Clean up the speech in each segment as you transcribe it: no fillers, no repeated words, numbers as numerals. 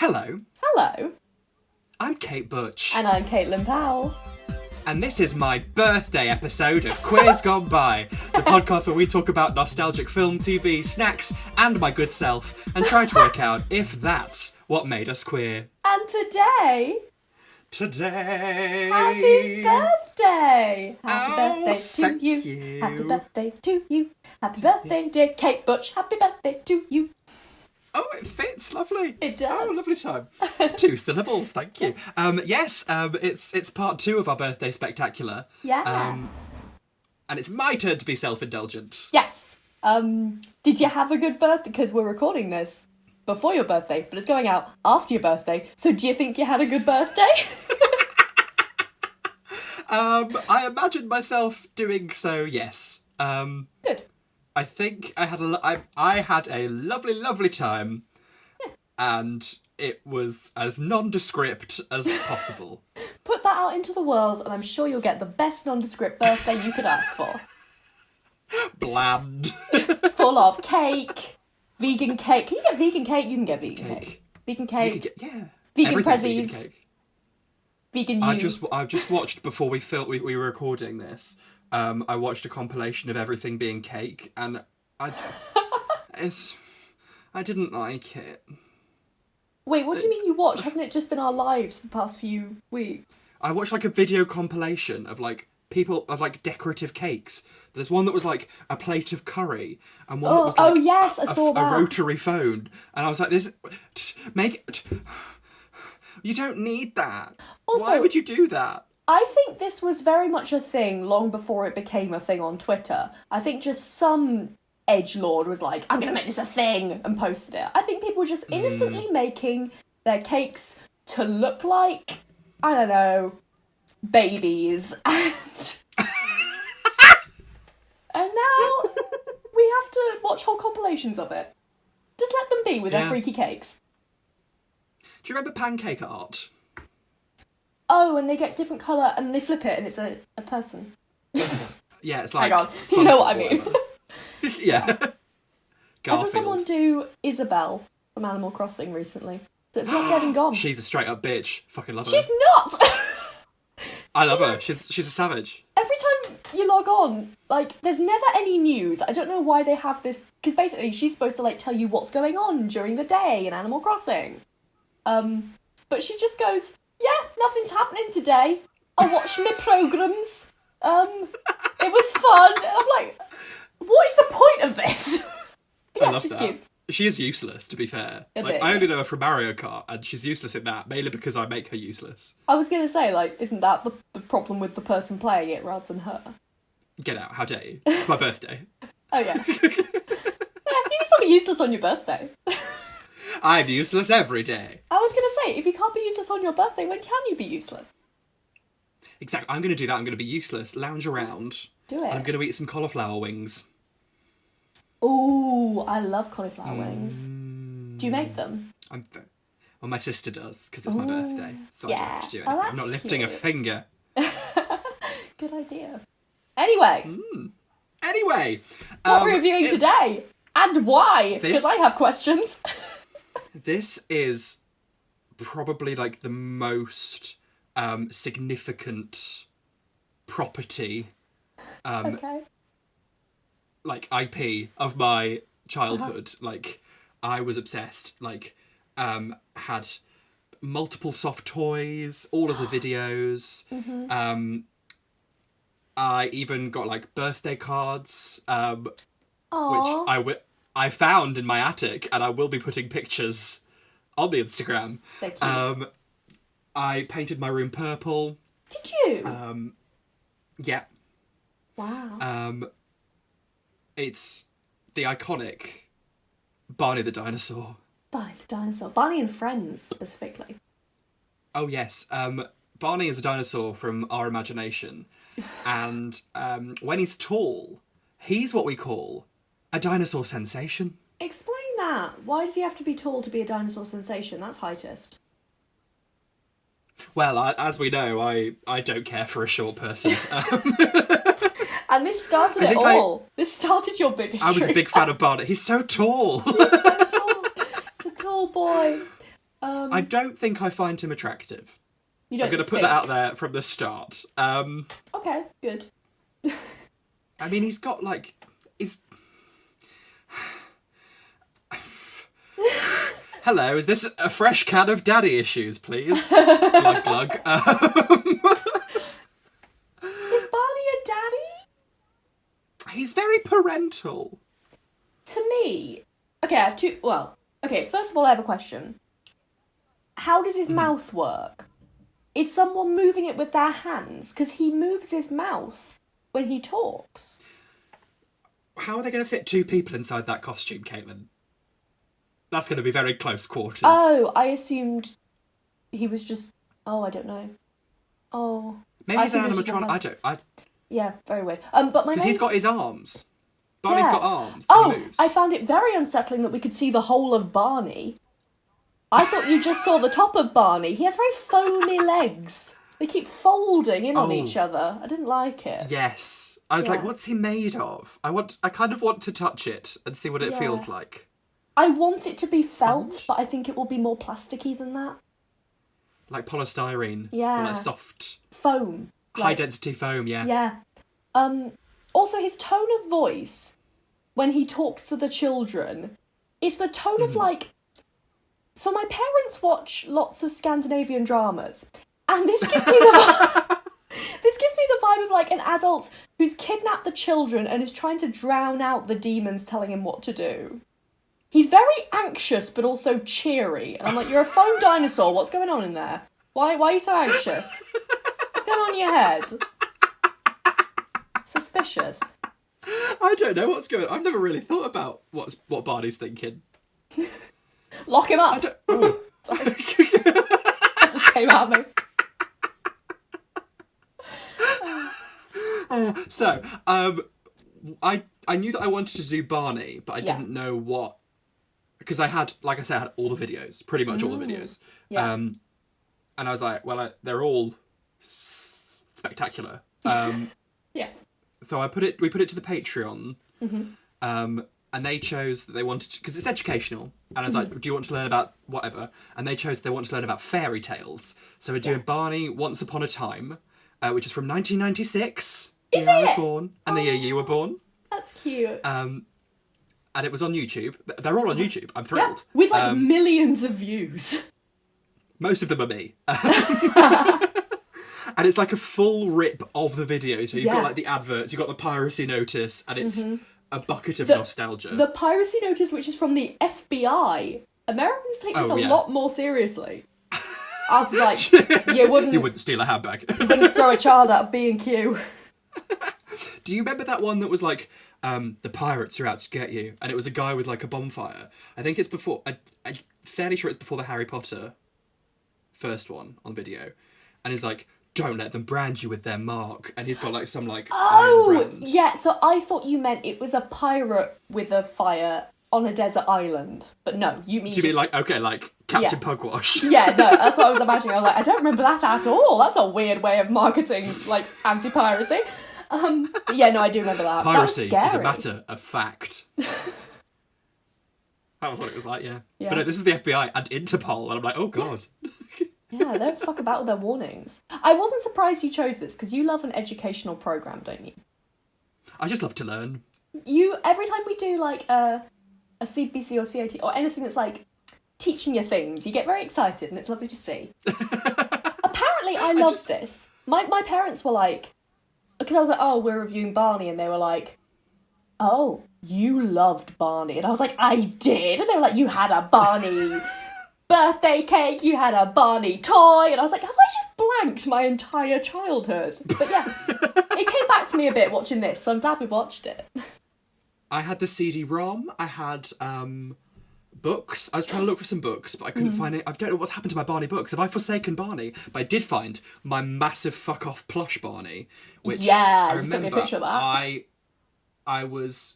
Hello, Hello. I'm Kate Butch, And I'm Caitlin Powell. and this is my birthday episode of Queers Gone By, the podcast where we talk about nostalgic film, TV, snacks, and my good self, and try to work out if that's what made us queer. And today, Today... happy birthday! Happy Oh, birthday to thank you. you. Happy birthday to you. Happy birthday, dear Kate Butch. Happy birthday to you. Oh, it fits, lovely. It does. Oh, lovely time. 2 syllables, thank you. It's part 2 of our birthday spectacular. Yeah. And it's my turn to be self-indulgent. Yes. Did you have a good birthday? Because we're recording this before your birthday, but it's going out after your birthday. So do you think you had a good birthday? I imagine myself doing so, yes. Good. I think I had a lovely, lovely time, and it was as nondescript as possible. Put that out into the world, and I'm sure you'll get the best nondescript birthday you could ask for. Bland. Full of cake, vegan cake. Can you get vegan cake? You can get vegan cake. Vegan You cake, could get, yeah. vegan Everything's prezzies, vegan cake. vegan you. I've just watched before we were recording this. I watched a compilation of everything being cake, and I didn't like it. Wait, what do you mean you watch? Hasn't it just been our lives the past few weeks? I watched like a video compilation of like people of like decorative cakes. There's one that was like a plate of curry, and one that was like yes, I saw that. a rotary phone, and I was like, "This you don't need that. Also, why would you do that?" I think this was very much a thing long before it became a thing on Twitter. I think just some edgelord was like, I'm going to make this a thing, and posted it. I think people were just innocently making their cakes to look like, I don't know, babies. And now we have to watch whole compilations of it. Just let them be with their freaky cakes. Do you remember pancake art? Oh, and they get different colour and they flip it and it's a person. Yeah, it's like... Hang on, you know what I mean. Yeah. I saw someone do Isabelle from Animal Crossing recently. So it's not dead and gone. She's a straight up bitch. Fucking love her. She's not! I love her. She's a savage. Every time you log on, like, there's never any news. I don't know why they have this... Because basically she's supposed to, like, tell you what's going on during the day in Animal Crossing. But she just goes... Yeah, nothing's happening today. I watched my programmes. It was fun. And I'm like, what is the point of this? But yeah, I love she's that. cute. She is useless, to be fair. A Like, bit, I only know her from Mario Kart, and she's useless in that, mainly because I make her useless. I was going to say, like, isn't that the problem with the person playing it rather than her? Get out, how dare you? It's my birthday. Oh, yeah. Yeah, you can still be useless on your birthday. I'm useless every day. I was going to say, if you can't be useless on your birthday, when can you be useless? Exactly, I'm going to do that. I'm going to be useless, lounge around. Do it. And I'm going to eat some cauliflower wings. Ooh, I love cauliflower wings. Do you make them? Well, my sister does, because it's my birthday. So I don't have to do Oh, anything. that's I'm not lifting a cute. finger. Good idea. Anyway, Anyway. what we're reviewing today, and why, because This- I have questions. This is probably like the most significant property, Okay. like IP of my childhood. Like, I was obsessed. Like, had multiple soft toys, all of the videos. I even got like birthday cards, Aww. which I found in my attic, and I will be putting pictures on the Instagram. They're cute. I painted my room purple. Did you? Yeah. Wow. It's the iconic Barney the dinosaur. Barney the dinosaur. Barney and Friends, specifically. Oh, yes. Barney is a dinosaur from our imagination. And when he's tall, he's what we call a dinosaur sensation. Explain that. Why does he have to be tall to be a dinosaur sensation? That's heightist. Well, as we know, I don't care for a short person. And this started it all. This started your bigotry. I was a big fan of Barney. He's so tall. He's a tall boy. I don't think I find him attractive. You don't I'm going to put that out there from the start. Okay, good. I mean, he's got, like... Hello, is this a fresh can of daddy issues, please? Glug, glug. Is Barney a daddy? He's very parental. To me... Okay, I have two... Well, okay, first of all, I have a question. How does his mouth work? Is someone moving it with their hands? Because he moves his mouth when he talks. How are they going to fit 2 people inside that costume, Caitlin? That's going to be very close quarters. Oh, I assumed he was just... Oh, I don't know. Oh. Maybe he's an animatronic. Yeah, very weird. But my Because he's got his arms. Barney's got arms. Oh, he moves. I found it very unsettling that we could see the whole of Barney. I thought you just saw the top of Barney. He has very foamy legs. They keep folding in on each other. I didn't like it. Yes. I was like, what's he made of? I kind of want to touch it and see what it feels like. I want it to be felt, but I think it will be more plasticky than that. Like polystyrene. Yeah. Or like soft... Foam. High density foam, yeah. Yeah. Also, his tone of voice, when he talks to the children, is the tone of, like... So my parents watch lots of Scandinavian dramas, and this gives me the vibe of, like, an adult who's kidnapped the children and is trying to drown out the demons telling him what to do. He's very anxious, but also cheery. And I'm like, you're a foam dinosaur. What's going on in there? Why are you so anxious? What's going on in your head? Suspicious. I don't know what's going on. I've never really thought about what Barney's thinking. Lock him up. Oh. Sorry. That just came out of me. So, I knew that I wanted to do Barney, but I didn't know what... Because I had, like I said, I had all the videos. Pretty much all the videos. Yeah. And I was like, well, they're all spectacular. Yeah. So we put it to the Patreon. And they chose that they wanted to... Because it's educational. And I was like, do you want to learn about whatever? And they chose they want to learn about fairy tales. So we're doing Barney Once Upon a Time, which is from 1996. The year I was born. And the year you were born. That's cute. And it was on YouTube. They're all on YouTube. I'm thrilled. Yeah, with like millions of views. Most of them are me. And it's like a full rip of the video. So you've got like the adverts, you've got the piracy notice, and it's a bucket of nostalgia. The piracy notice, which is from the FBI. Americans take this a lot more seriously. I was like, you wouldn't steal a handbag. You wouldn't throw a child out of B&Q. Do you remember that one that was like, the pirates are out to get you? And it was a guy with like a bonfire. I think it's before, I'm fairly sure it's before the Harry Potter first one on video. And he's like, don't let them brand you with their mark. And he's got like some like iron brand. Yeah, so I thought you meant it was a pirate with a fire on a desert island. But no, you mean... Do you mean like, okay, like Captain Pugwash? Yeah, no, that's what I was imagining. I was like, I don't remember that at all. That's a weird way of marketing, like, anti-piracy. Yeah, no, I do remember that. Piracy that was is a scary. matter of fact. That was what it was like, yeah. Yeah. But no, this is the FBI and Interpol, and I'm like, oh god. Yeah, they don't fuck about with their warnings. I wasn't surprised you chose this, because you love an educational programme, don't you? I just love to learn. Every time we do, like, a CBC or COT, or anything that's, like, teaching you things, you get very excited, and it's lovely to see. Apparently, I loved this. My parents were like... Because I was like, oh, we're reviewing Barney, and they were like, oh, you loved Barney. And I was like, I did. And they were like, you had a Barney birthday cake, you had a Barney toy. And I was like, have I just blanked my entire childhood? But yeah, it came back to me a bit watching this, so I'm glad we watched it. I had the CD-ROM, I had books. I was trying to look for some books, but I couldn't find any. I don't know what's happened to my Barney books. Have I forsaken Barney? But I did find my massive fuck-off plush Barney, which I remember. You sent me a picture of that. I was...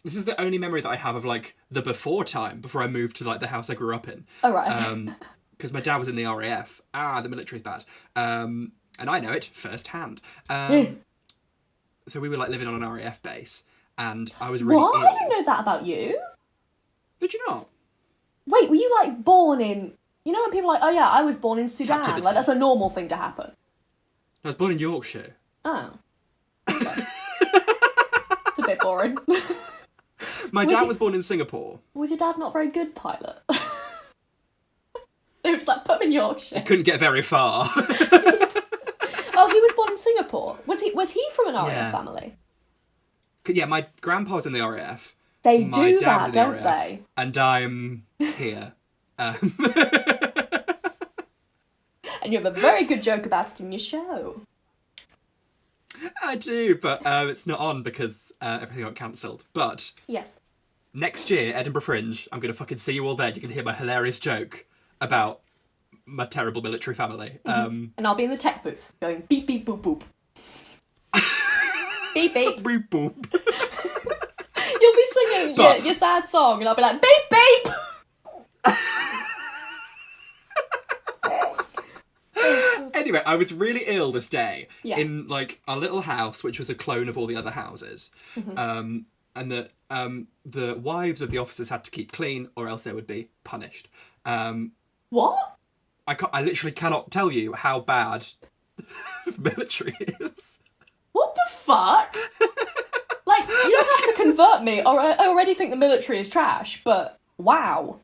this is the only memory that I have of, like, the before time, before I moved to, like, the house I grew up in. Oh, right. Because my dad was in the RAF. The military's bad. And I know it firsthand. So we were, like, living on an RAF base, and I was really ill. I didn't know that about you. Did you not? Wait, were you, like, born in... You know when people are like, oh yeah, I was born in Sudan. Captivity. Like, that's a normal thing to happen. I was born in Yorkshire. Oh. Okay. It's a bit boring. My dad was born in Singapore. Was your dad not a very good pilot? They were just like, put him in Yorkshire. Couldn't get very far. Oh, he was born in Singapore. Was he from an RAF family? Yeah, my grandpa was in the RAF. They my do dad was that, in the don't RAF, they? And I'm here. And you have a very good joke about it in your show. I do, but it's not on because everything got cancelled. But Yes. next year, Edinburgh Fringe, I'm going to fucking see you all there. You can hear my hilarious joke about my terrible military family. And I'll be in the tech booth going beep beep boop boop. Beep beep. Boop boop. You'll be singing your sad song and I'll be like beep beep. Anyway, I was really ill this day Yeah. like a little house which was a clone of all the other houses. And the wives of the officers had to keep clean or else they would be punished. What? I literally cannot tell you how bad the military is. What the fuck? Like, you don't have to convert me, or I already think the military is trash, but wow.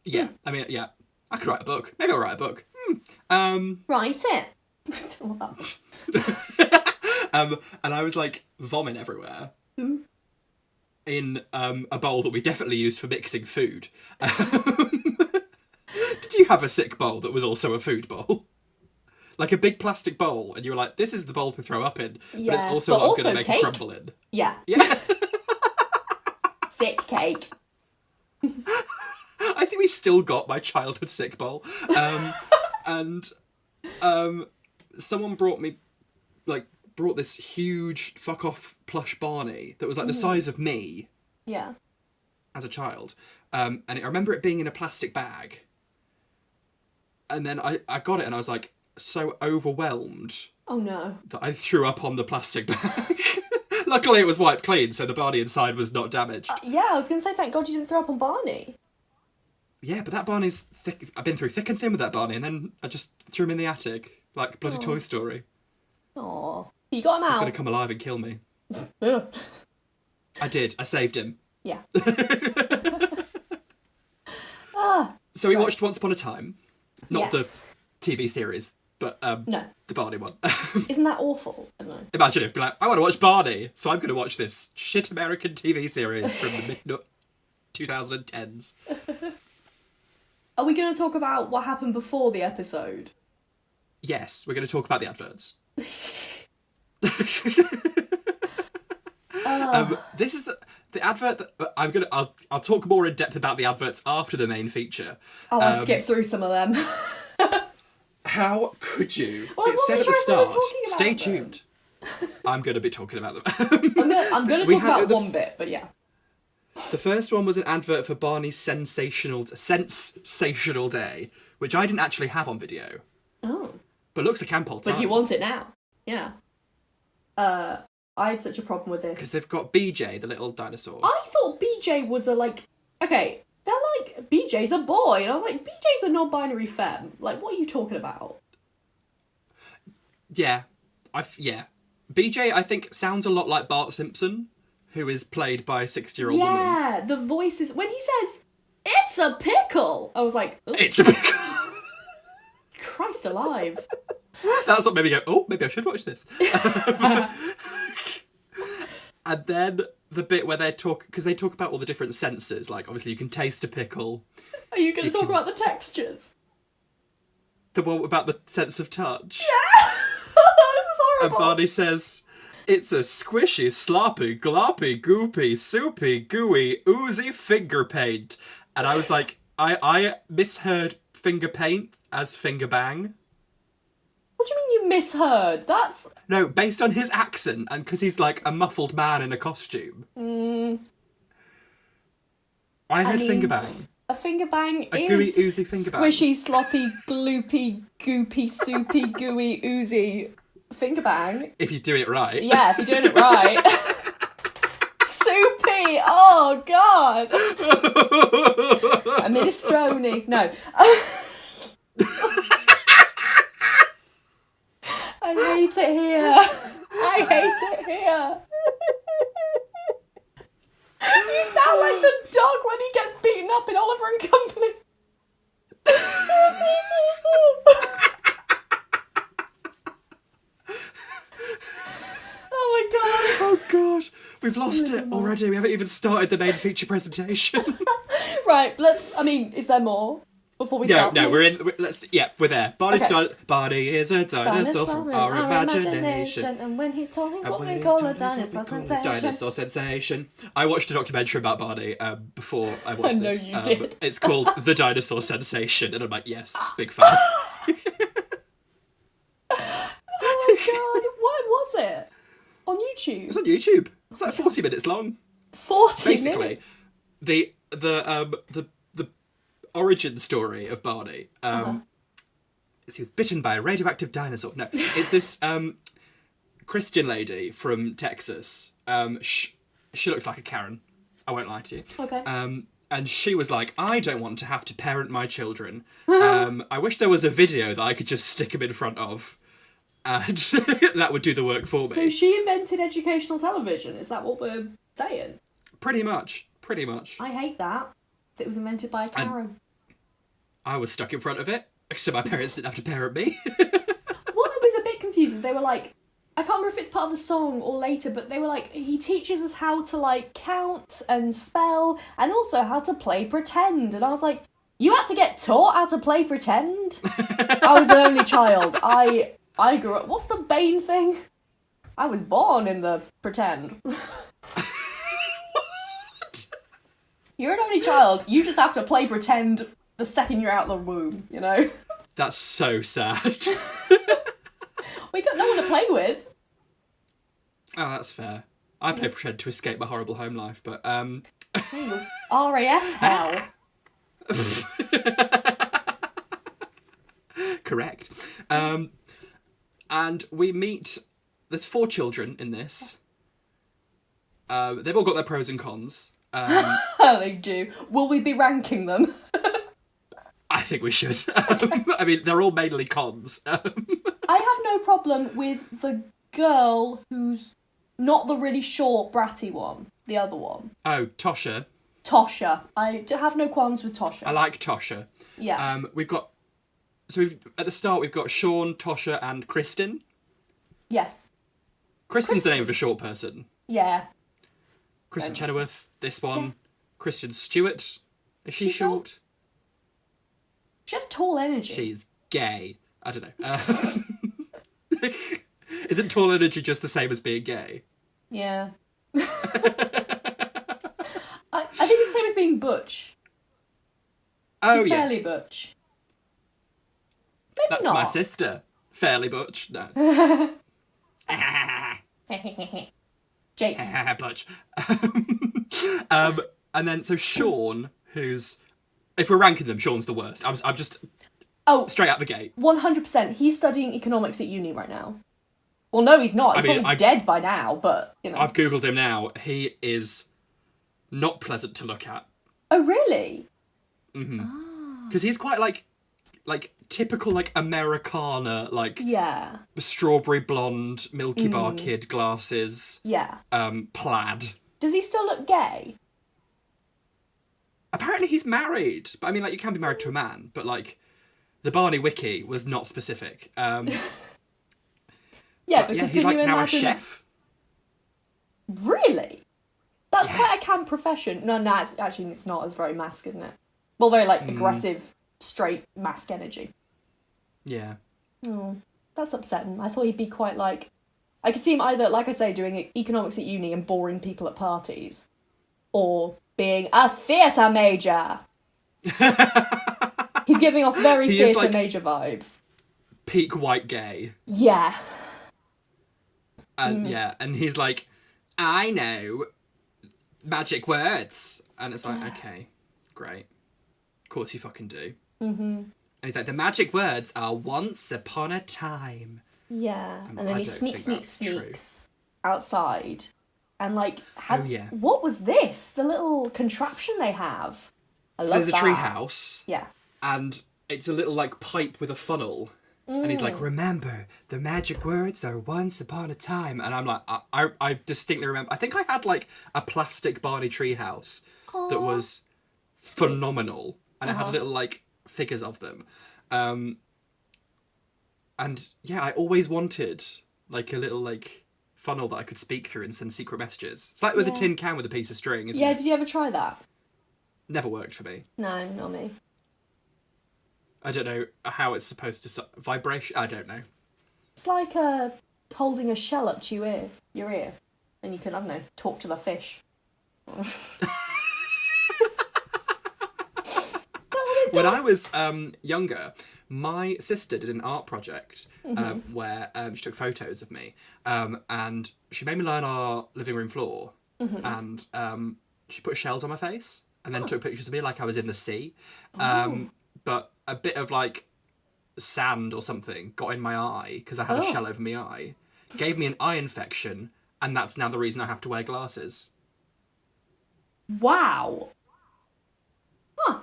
Yeah, I mean, yeah. I could write a book. Maybe I'll write a book. Write it. And I was like vomiting everywhere in a bowl that we definitely used for mixing food. Did you have a sick bowl that was also a food bowl? Like a big plastic bowl, and you were like, this is the bowl to throw up in, but it's also what I'm going to make a crumble in. Yeah. Yeah. Sick cake. I think we still got my childhood sick bowl. And someone brought this huge fuck off plush Barney that was like the size of me Yeah. as a child. And I remember it being in a plastic bag. And then I got it and I was like so overwhelmed Oh no. that I threw up on the plastic bag. Luckily it was wiped clean, so the Barney inside was not damaged. Yeah, I was going to say, thank God you didn't throw up on Barney. Yeah, but that Barney's thick. I've been through thick and thin with that Barney, and then I just threw him in the attic, like bloody Toy Story. Aw. You got him He's out. going to come alive and kill me. Ugh. I did. I saved him. Yeah. So we watched Once Upon a Time. Not the Yes. TV series, but No. the Barney one. Isn't that awful? I don't know. Imagine if, be like, I want to watch Barney, so I'm going to watch this shit American TV series from the mid-2010s. Are we going to talk about what happened before the episode? Yes, we're going to talk about the adverts. This is the advert that I'll talk more in depth about the adverts after the main feature. Oh, I'll skip through some of them. How could you? Well, It said at the sure if we were start, talking about stay them. tuned. I'm going to be talking about them. I'm going to We talk had about the- one bit, but yeah. The first one was an advert for Barney's sensational day, which I didn't actually have on video, Oh. but looks a camp all time. But do you want it now? Yeah. I had such a problem with this. Because they've got BJ, the little dinosaur. I thought BJ was okay, they're like, BJ's a boy. And I was like, BJ's a non-binary femme. Like, what are you talking about? Yeah. BJ, I think, sounds a lot like Bart Simpson, who is played by a 60-year-old woman. Yeah, the voice is... When he says, it's a pickle, I was like, "Ugh, It's a big... Christ alive. That's what made me go, oh, maybe I should watch this. And then the bit where they talk about all the different senses, like obviously you can taste a pickle. Are you going You to talk can- about the textures? The one about the sense of touch. Yeah! This is And horrible. Barney says, it's a squishy, sloppy, gloppy, goopy, soupy, gooey, oozy finger paint. And I was like, I misheard finger paint as finger bang. What do you mean you misheard? That's... No, based on his accent and because he's like a muffled man in a costume. I heard mean, finger bang. A finger bang A is... gooey, oozy finger bang. Squishy, sloppy, gloopy, goopy, soupy, gooey, oozy finger bang. If you do it right. Yeah, if you're doing it right. Soupy! Oh, Oh, God. A minestrone. No. I hate it here. I hate it here. You sound like the dog when he gets beaten up in Oliver and Company. Oh my god. Oh god. We've lost it already. We haven't even started the main feature presentation. Right, is there more? Before we start? No, we're there. Barney is a dinosaur from our imagination. And when he's told, he's what we call a dinosaur sensation. Dinosaur sensation. I watched a documentary about Barney before I watched this. I know you did. It's called The Dinosaur Sensation, and I'm like, yes, big fan. Oh my god, what was it? On YouTube? It's on YouTube. It's like 40 minutes long. 40 Basically, minutes? the origin story of Barney. He was bitten by a radioactive dinosaur. No, it's this Christian lady from Texas. She looks like a Karen. I won't lie to you. Okay. And she was like, I don't want to have to parent my children. I wish there was a video that I could just stick them in front of. And that would do the work for me. So she invented educational television, is that what we're saying? Pretty much. I hate that. It was invented by a Karen. I was stuck in front of it, so my parents didn't have to parent me. What I was a bit confused is they were like, I can't remember if it's part of the song or later, but they were like, he teaches us how to like count and spell and also how to play pretend. And I was like, you had to get taught how to play pretend? I was an only child. I grew up, what's the Bane thing? I was born in the pretend. You're an only child. You just have to play pretend the second you're out of the womb, you know? That's so sad. We got no one to play with. Oh, that's fair. I play pretend to escape my horrible home life, but Hey, RAF hell. Correct. And we meet. There's 4 children in this. They've all got their pros and cons. They do. Will we be ranking them? I think we should. I mean, they're all mainly cons. I have no problem with the girl who's not the really short, bratty one. The other one. Oh, Tosha. Tosha. I have no qualms with Tosha. I like Tosha. Yeah. At the start we've got Sean, Tosha, and Kristen. Yes. Kristen's the name of a short person. Yeah. Kristen Chenoweth, this one. Yeah. Kristen Stewart. Is she short? She has tall energy. She's gay. I don't know. Isn't tall energy just the same as being gay? Yeah. I think it's the same as being butch. Oh, She's yeah. fairly butch. Maybe That's not. my sister. Fairly butch. No. Jakes. Butch. And then, so Sean, who's... If we're ranking them, Sean's the worst. I'm just... straight out the gate. 100%. He's studying economics at uni right now. Well, no, he's not. He's probably dead by now, but, you know. I've Googled him now. He is not pleasant to look at. Oh, really? Mm-hmm. Because he's quite, like typical, like, Americana, like... Yeah. Strawberry blonde, Milky Bar kid glasses. Yeah. Plaid. Does he still look gay? Apparently he's married. But I mean, like, you can be married to a man, but, like, the Barney Wiki was not specific. Yeah, because he's, can like, you now imagine... a chef. Really? That's quite a camp profession. No, it's not. It's very mask, isn't it? Well, very, like, aggressive, straight mask energy. Yeah. Oh, that's upsetting. I thought he'd be quite, like... I could see him either, like I say, doing economics at uni and boring people at parties, or being a theatre major. He's giving off very theatre major vibes. Peak white gay. Yeah. And and he's like, I know magic words. And it's like, okay, great. Of course you fucking do. Mm-hmm. And he's like, the magic words are once upon a time. Yeah. And then he sneaks outside and like has Oh, yeah. what was this? The little contraption they have. I So love there's a that. tree house, Yeah. and it's a little like pipe with a funnel. And he's like, remember, the magic words are once upon a time. And I'm like, I distinctly remember. I think I had like a plastic Barney treehouse that was phenomenal. And it had little like figures of them. And yeah, I always wanted like a little like funnel that I could speak through and send secret messages. It's like with a tin can with a piece of string, isn't Yeah, it? did you ever try that? Never worked for me. No, not me. I don't know how it's supposed to vibration. I don't know. It's like holding a shell up to your ear, and you can, I don't know, talk to the fish. When I was younger, my sister did an art project where she took photos of me, and she made me lie on our living room floor, and she put shells on my face, and then took pictures of me like I was in the sea. But a bit of like sand or something got in my eye because I had a shell over my eye, gave me an eye infection, and that's now the reason I have to wear glasses. Wow. Huh.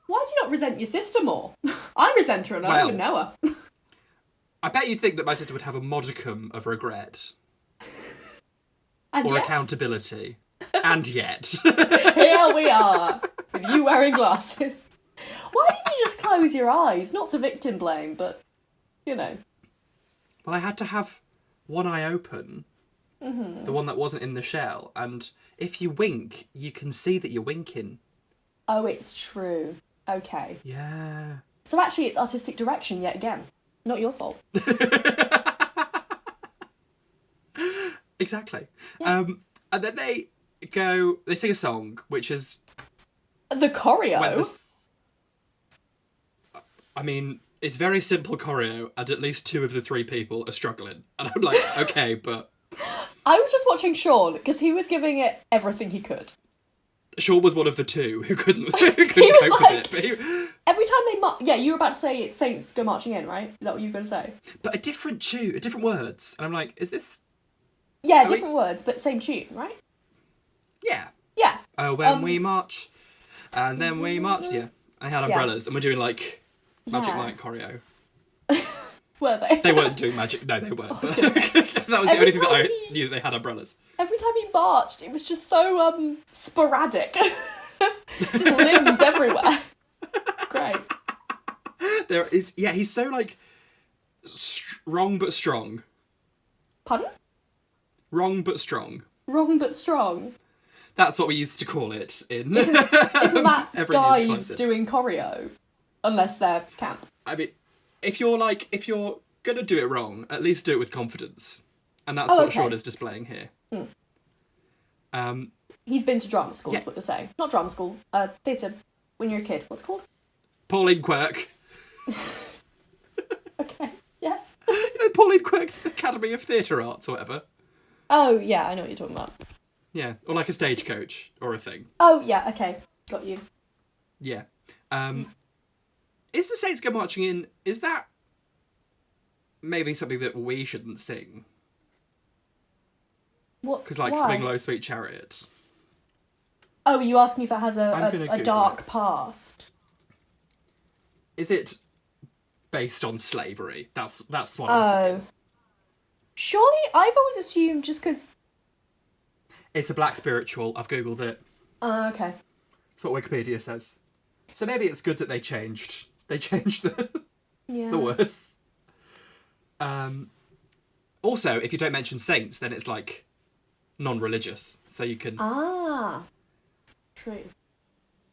Why do you not resent your sister more? I resent her and I don't even know her. I bet you'd think that my sister would have a modicum of regret. And or yet, accountability. And yet. here we are, with you wearing glasses. Why didn't you just close your eyes? Not to victim blame, but, you know. Well, I had to have one eye open. The one that wasn't in the shell. And if you wink, you can see that you're winking. Oh, it's true. Okay. Yeah. So actually, it's artistic direction yet again. Not your fault. Exactly. And then they sing a song, which is... The choreo? I mean, it's very simple choreo, and at least 2 of the 3 people are struggling. And I'm like, okay, but... I was just watching Sean, because he was giving it everything he could. Sean was one of the 2 who couldn't cope like, with it. But every time they... Yeah, you were about to say it's Saints Go Marching In, right? Is that what you were going to say? But a different tune, different words. And I'm like, is this... Yeah, different words, but same tune, right? Yeah. Yeah. Oh, when we march, and then we march. Yeah. I had umbrellas, and we're doing like Magic Mike choreo. Were they? They weren't doing magic. No, they weren't. But that was the only thing that I knew they had umbrellas. Every time he marched, it was just so sporadic. Just limbs everywhere. Great. There is, yeah. He's so like wrong but strong. Pardon? Wrong but strong. Wrong but strong. That's what we used to call it in. Isn't that Everyone guys doing choreo? Unless they're camp. I mean, if you're gonna do it wrong, at least do it with confidence, and that's what Sean is displaying here. He's been to drama school. Yeah. Is what you're saying? Not drama school. Theatre. When you're a kid, what's it called? Pauline Quirk. Okay. Yes. You know, Pauline Quirk Academy of Theatre Arts or whatever. Oh yeah, I know what you're talking about. Yeah, or like a stagecoach or a thing. Oh yeah, okay, got you. Yeah. Is the Saints Go Marching In, is that maybe something that we shouldn't sing? What? Because like why? Swing Low Sweet Chariot. Oh, are you asking if it has a dark it. past? Is it based on slavery? That's what I'm saying. Surely, I've always assumed just because... It's a black spiritual. I've googled it. Okay. That's what Wikipedia says. So maybe it's good that they changed the the words. Also, if you don't mention saints, then it's like non-religious. So you can... True.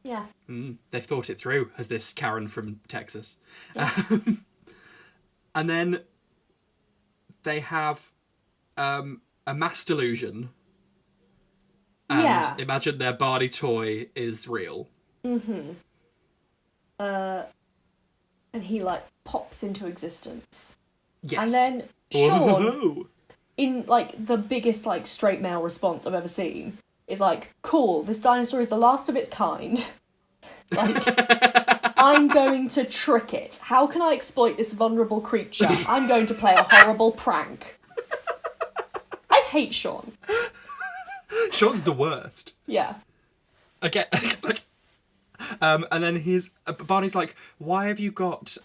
Yeah. They've thought it through, as this Karen from Texas. Yeah. And then they have a mass delusion. And imagine their Barney toy is real. Mm-hmm. And he, like, pops into existence. Yes. And then Sean, in, like, the biggest, like, straight male response I've ever seen, is like, cool, this dinosaur is the last of its kind. Like, I'm going to trick it. How can I exploit this vulnerable creature? I'm going to play a horrible prank. I hate Sean. Sean's the worst. Yeah. Again, like, and then Barney's like, why have you got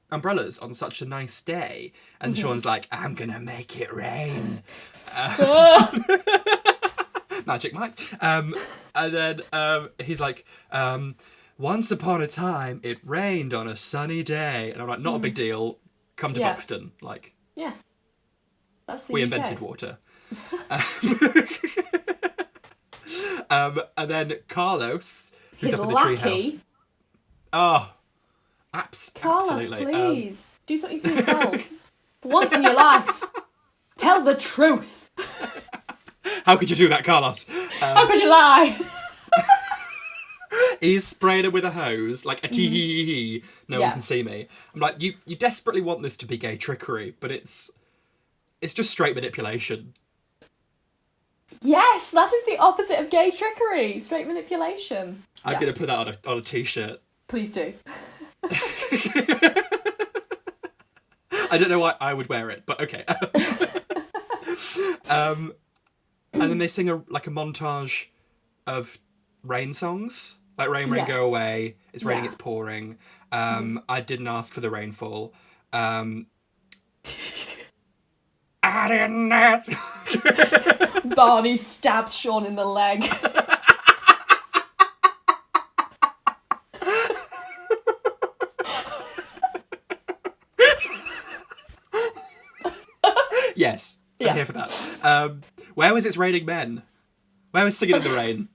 umbrellas on such a nice day? And Sean's like, I'm gonna make it rain. Magic Mike. And then he's like, once upon a time, it rained on a sunny day. And I'm like, not a big deal. Come to Buxton. Like, yeah. That's the we UK. invented water. And then Carlos, who's His up in the lackey. treehouse. Oh, Carlos, absolutely. please. Do something for yourself. For once in your life. Tell the truth. How could you do that, Carlos? How could you lie? He's spraying him with a hose, like a tee. No one can see me. I'm like, you desperately want this to be gay trickery, but it's just straight manipulation. Yes, that is the opposite of gay trickery. Straight manipulation. I'm going to put that on a t-shirt. Please do. I don't know why I would wear it, but okay. And then they sing a montage of rain songs. Like Rain, Rain, Go Away. It's raining, it's pouring. I didn't ask for the rainfall. I didn't ask. Barney stabs Sean in the leg. Yes, I'm here for that. Where was It's Raining Men? Where was Singing in the Rain?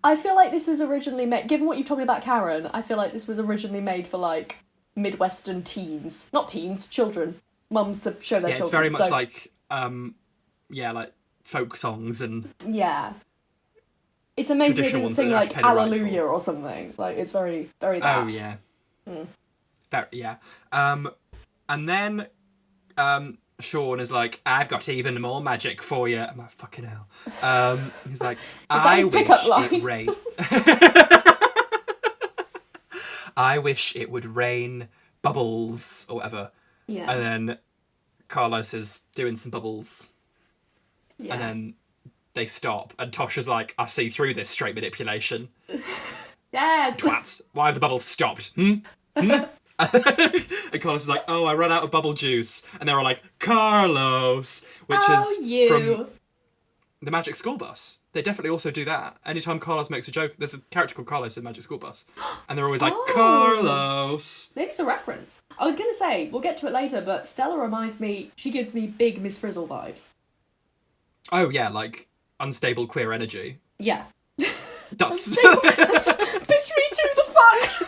I feel like this was originally made, given what you've told me about Karen, I feel like this was originally made for, like, Midwestern teens. Not teens, children. Mums to show their children. Yeah, it's very much like, like folk songs and... Yeah. It's amazing they didn't sing, like, Hallelujah or something. Like, it's very, very that. Oh, yeah. Yeah. And then Sean is like, I've got even more magic for you. I'm like, fucking hell. He's like, I wish it rained. I wish it would rain bubbles or whatever. Yeah. And then Carlos is doing some bubbles. Yeah. And then they stop. And Tosh is like, I see through this straight manipulation. Yes. Twats. Why have the bubbles stopped? And Carlos is like, oh, I ran out of bubble juice. And they're all like, Carlos, which is from the Magic School Bus. They definitely also do that. Anytime Carlos makes a joke, there's a character called Carlos in Magic School Bus. And they're always like, Carlos. Maybe it's a reference. I was going to say, we'll get to it later, but Stella reminds me, she gives me big Miss Frizzle vibes. Oh, yeah, like unstable queer energy. Yeah. That's... Bitch me to the fuck!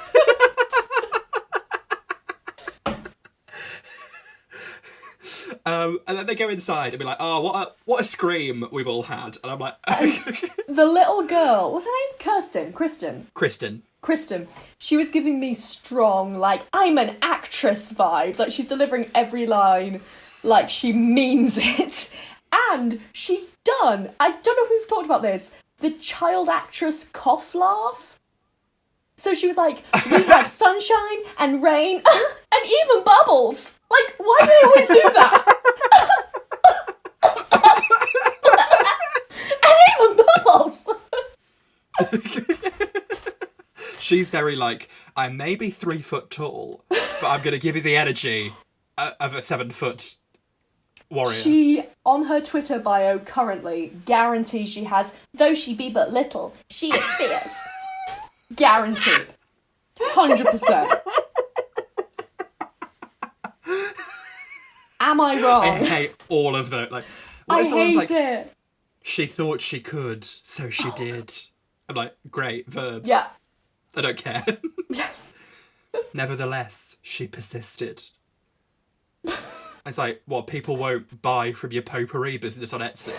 And then they go inside and be like, oh, what a scream we've all had. And I'm like... The little girl, what's her name? Kristen. She was giving me strong, like, I'm an actress vibes. Like, she's delivering every line like she means it. And she's done, I don't know if we've talked about this, the child actress cough laugh. So she was like, we've had sunshine and rain and even bubbles. Like, why do they always do that? And even bubbles. She's very like, I may be 3 foot tall, but I'm going to give you the energy of a 7 foot warrior. She, on her Twitter bio currently, guarantees she has, though she be but little, she is fierce. Guaranteed. 100%. Am I wrong? I hate all of that. Like, I hate it. She thought she could, so she did. I'm like, great, verbs. Yeah. I don't care. Nevertheless, she persisted. It's like, what, people won't buy from your potpourri business on Etsy?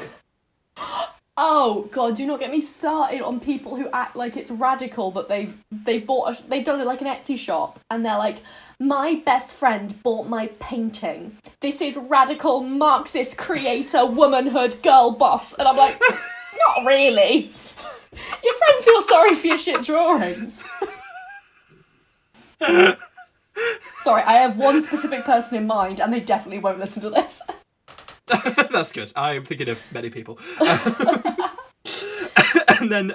Oh god, do not get me started on people who act like it's radical that they've done like an Etsy shop and they're like, my best friend bought my painting. This is radical Marxist creator womanhood girl boss. And I'm like, not really. Your friend feels sorry for your shit drawings. Sorry, I have one specific person in mind and they definitely won't listen to this. That's good. I'm thinking of many people. And then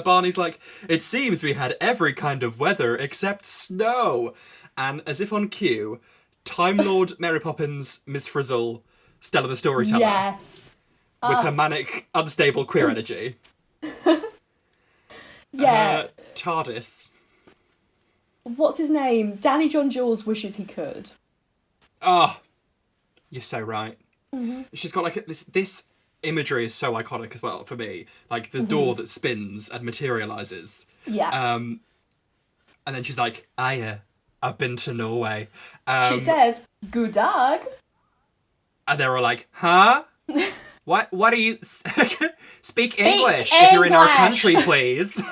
Barney's like, it seems we had every kind of weather except snow. And as if on cue, Time Lord Mary Poppins, Miss Frizzle, Stella the Storyteller. Yes. With her manic, unstable queer energy. Yeah. TARDIS. What's his name? Danny John Jules wishes he could. Oh, you're so right. Mm-hmm. She's got like this imagery is so iconic as well for me. Like the door that spins and materializes. Yeah. And then she's like, I've been to Norway. She says, "Good dog." And they're all like, huh? What do you... Speak English if you're in our country, please.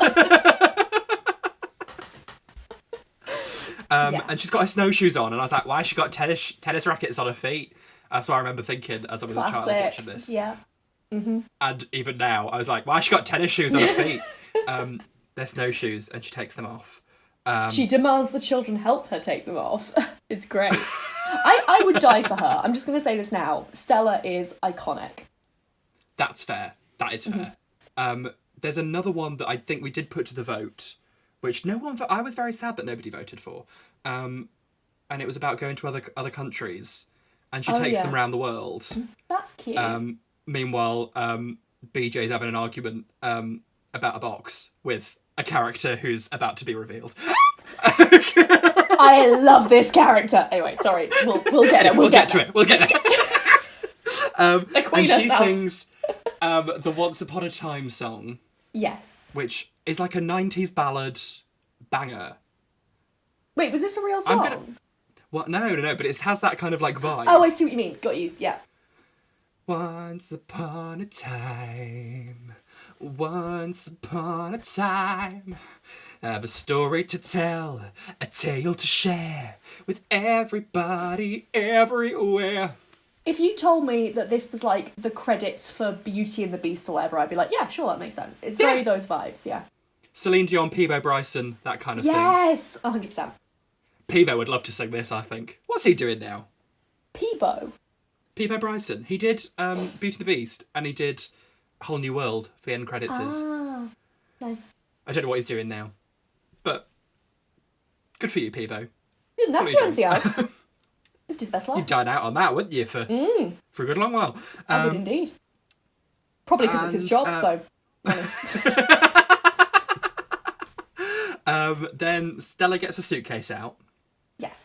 And she's got her snowshoes on, and I was like, why has she got tennis rackets on her feet? That's what I remember thinking as I was a child watching this. Yeah. Mm-hmm. And even now, I was like, why has she got tennis shoes on her feet? They're snowshoes, and she takes them off. She demands the children help her take them off. It's great. I would die for her. I'm just going to say this now. Stella is iconic. That's fair. That is fair. There's another one that I think we did put to the vote, which I was very sad that nobody voted for. And it was about going to other countries, and she takes them around the world. That's cute. Meanwhile, BJ's having an argument about a box with a character who's about to be revealed. I love this character. Anyway, sorry. We'll get it. We'll get to it. We'll get there. The queen and she herself. sings the Once Upon a Time song. Yes. Which is like a 90s ballad banger. Wait, was this a real song? What? No, but it has that kind of like vibe. Oh, I see what you mean. Got you. Yeah. Once upon a time, I have a story to tell, a tale to share with everybody, everywhere. If you told me that this was like the credits for Beauty and the Beast or whatever, I'd be like, yeah, sure, that makes sense. It's very those vibes, yeah. Celine Dion, Peebo Bryson, that kind of thing. Yes, 100%. Peebo would love to sing this, I think. What's he doing now? Peebo Bryson. He did Beauty and the Beast, and he did Whole New World for the end credits. Nice. I don't know what he's doing now, but good for you, Peebo. You didn't have to do anything else. Lived his best life. You'd dine out on that, wouldn't you, for a good long while? I would indeed. Probably because it's his job, so... Then Stella gets a suitcase out. Yes.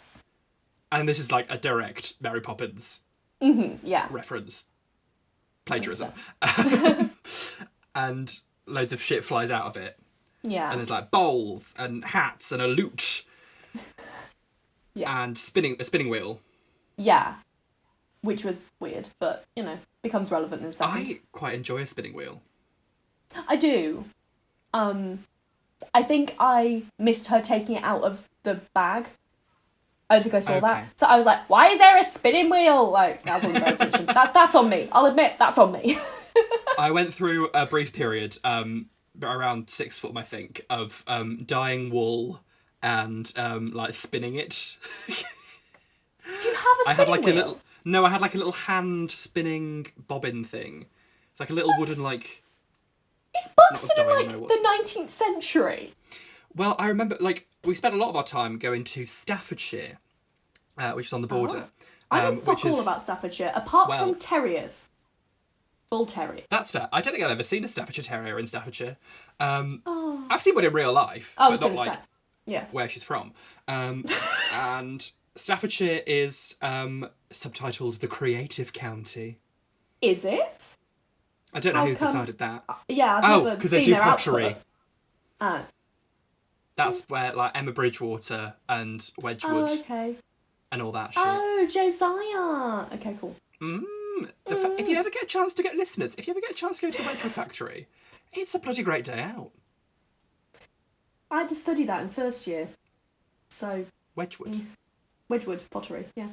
And this is like a direct Mary Poppins reference. Plagiarism. And loads of shit flies out of it. Yeah. And there's like bowls and hats and a lute. Yeah. And a spinning wheel. Yeah. Which was weird, but, becomes relevant in a second. I quite enjoy a spinning wheel. I do. I think I missed her taking it out of the bag. I don't think I saw that. So I was like, why is there a spinning wheel? Like, I wasn't paying attention. That's on me. I'll admit, that's on me. I went through a brief period, around 6 foot, I think, of dyeing wool and like spinning it. Do you have a spinning wheel? I had like a little hand spinning bobbin thing. It's like a little wooden like... Is Buxton in like the 19th century? Well, I remember like we spent a lot of our time going to Staffordshire, which is on the border. I don't fuck all about Staffordshire, apart from terriers. Bull terrier. That's fair. I don't think I've ever seen a Staffordshire Terrier in Staffordshire. I've seen one in real life, but not like where she's from. And Staffordshire is subtitled the Creative County. Is it? I don't know who's decided that. Yeah, because they do pottery. Oh. That's where like Emma Bridgewater and Wedgwood and all that shit. Oh, Josiah. Okay, cool. If you ever get a chance to get listeners, if you ever get a chance to go to the Wedgwood factory, it's a bloody great day out. I had to study that in first year. So Wedgwood pottery, yeah.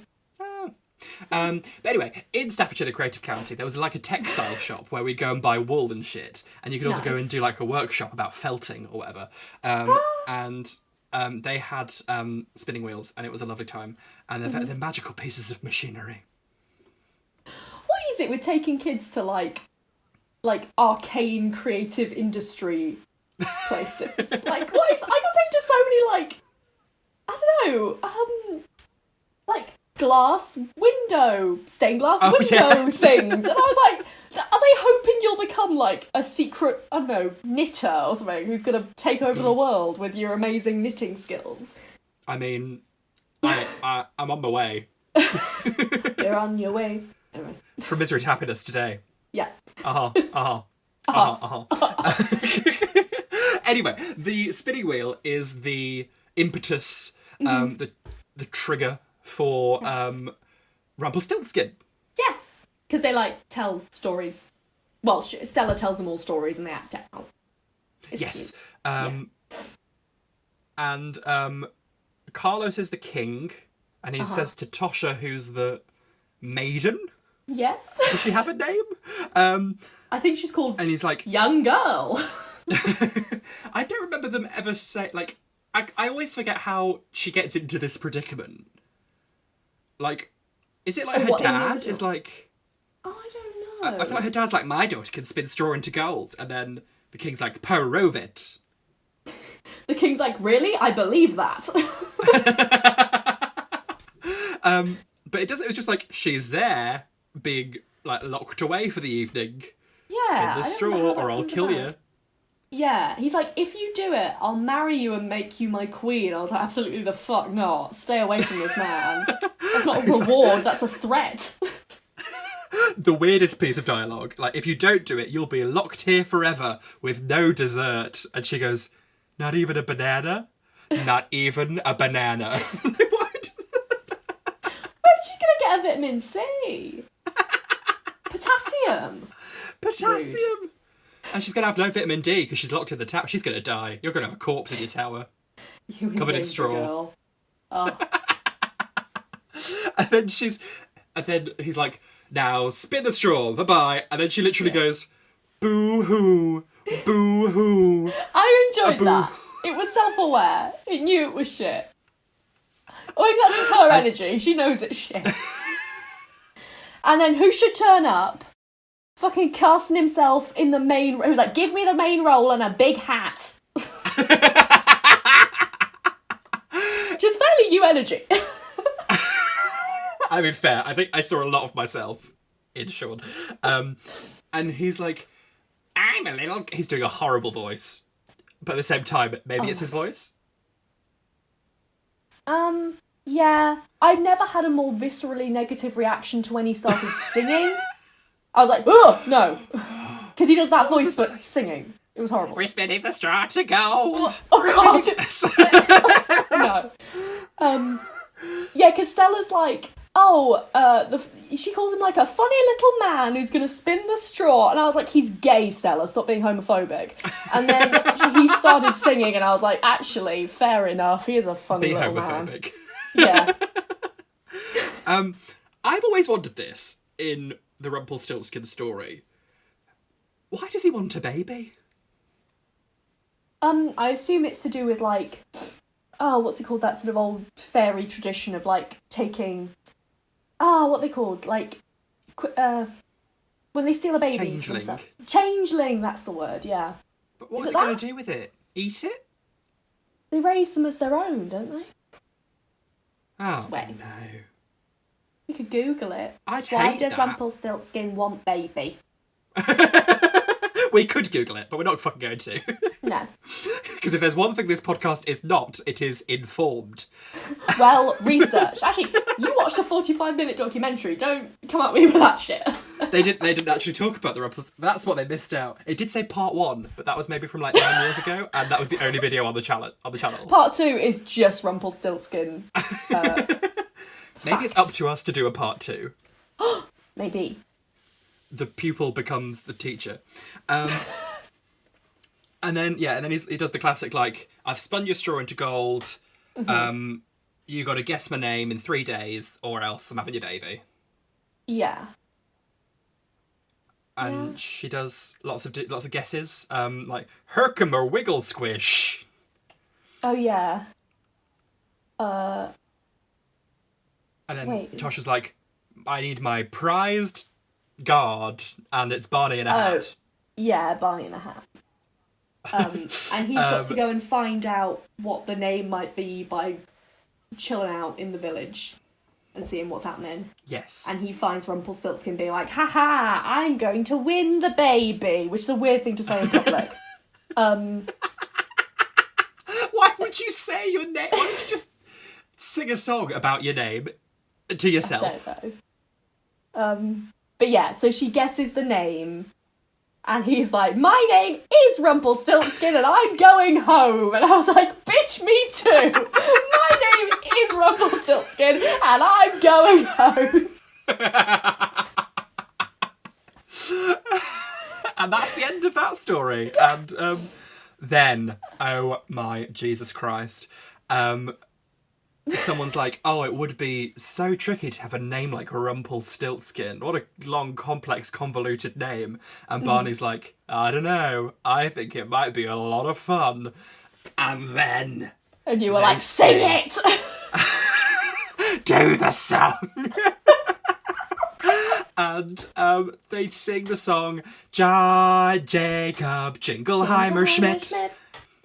But anyway, in Staffordshire, the Creative County, there was like a textile shop where we'd go and buy wool and shit, and you could also go and do like a workshop about felting or whatever. And they had spinning wheels, and it was a lovely time. And they're magical pieces of machinery. is it with taking kids to like arcane creative industry places? Like, what is? I got taken to so many like, I don't know, like glass window, stained glass window things, and I was like, are they hoping you'll become like a secret, I don't know, knitter or something who's gonna take over the world with your amazing knitting skills? I mean, I'm on my way. You're on your way. Anyway. From misery to happiness today. Yeah. Anyway, the spinning wheel is the impetus, the trigger for Rumpelstiltskin. Yes, because they like tell stories. Well, Stella tells them all stories and they act it out. It's yes. cute. And Carlos is the king, and he says to Tosha, who's the maiden. Yes. Does she have a name? I think she's called. And he's like, young girl. I don't remember them ever say, like, I always forget how she gets into this predicament. Like, is it like her dad is like... Oh, I don't know. I feel like her dad's like, my daughter can spin straw into gold. And then the king's like, prove it. The king's like, really? I believe that. But it was just like, she's there, being, like, locked away for the evening. Yeah. Spin the straw or I'll kill you. Yeah, he's like, if you do it, I'll marry you and make you my queen. I was like, absolutely the fuck not. Stay away from this man. That's not a reward, that's a threat. The weirdest piece of dialogue. Like, if you don't do it, you'll be locked here forever with no dessert. And she goes, not even a banana? Not even a banana. What? Where's she gonna get a vitamin C? Potassium. Potassium. Rude. And she's going to have no vitamin D because she's locked in the tower. She's going to die. You're going to have a corpse in your tower. Covered in straw. Girl. Oh. And then he's like, now spin the straw. Bye-bye. And then she literally goes, boo-hoo. Boo-hoo. I enjoyed that. It was self-aware. It knew it was shit. I think that's just her energy. She knows it's shit. And then who should turn up? Fucking casting himself in the main... He was like, give me the main role and a big hat. Just fairly you energy. I mean, fair. I think I saw a lot of myself in Sean. And he's like, I'm a little... He's doing a horrible voice. But at the same time, maybe it's his voice? Yeah. I've never had a more viscerally negative reaction to when he started singing. I was like, oh, no. Because he does that voice, but singing. It was horrible. We're spinning the straw to gold. Oh, God. No. Yeah, because Stella's like, she calls him like a funny little man who's going to spin the straw. And I was like, he's gay, Stella. Stop being homophobic. And then he started singing, and I was like, actually, fair enough. He is a funny little homophobic. Man. Yeah. I've always wanted this in the Rumpelstiltskin story. Why does he want a baby? I assume it's to do with like, what's it called? That sort of old fairy tradition of like taking, what they called? Like, when they steal a baby. Changeling. Changeling, that's the word, yeah. But what's it going to do with it? Eat it? They raise them as their own, don't they? Oh, Wait. no. You could Google it. I'd Why hate does that. Rumpelstiltskin want baby? We could Google it, but we're not fucking going to. No. Because if there's one thing this podcast is not, it is informed. Well, research. Actually, you watched a 45-minute documentary. Don't come at me with that shit. They didn't actually talk about the Rumpelstiltskin. That's what they missed out. It did say part 1, but that was maybe from like 9 years ago, and that was the only video on the channel. Part 2 is just Rumpelstiltskin. Maybe it's up to us to do a part 2. Maybe. The pupil becomes the teacher. And then he does the classic, like, I've spun your straw into gold. Mm-hmm. You got to guess my name in 3 days, or else I'm having your baby. Yeah. And she does lots of guesses, like Herkimer or Wiggle Squish. Oh yeah. And then Tasha's like, I need my prized guard, and it's Barney in a hat. Yeah, Barney in a hat. And he's got to go and find out what the name might be by chilling out in the village and seeing what's happening. Yes. And he finds Rumpelstiltskin being like, haha, I'm going to win the baby, which is a weird thing to say in public. Why would you say your name? Why don't you just sing a song about your name to yourself? I don't know. But yeah, so she guesses the name, and he's like, my name is Rumpelstiltskin, and I'm going home. And I was like, bitch, me too. My name is Rumpelstiltskin, and I'm going home. And that's the end of that story. And then, oh my Jesus Christ, someone's like, oh, it would be so tricky to have a name like Rumpelstiltskin. What a long, complex, convoluted name. And Barney's like, I don't know. I think it might be a lot of fun. And then... And you were like, sing it! Do the song! And they sing the song, John Jacob Jingleheimer Schmidt.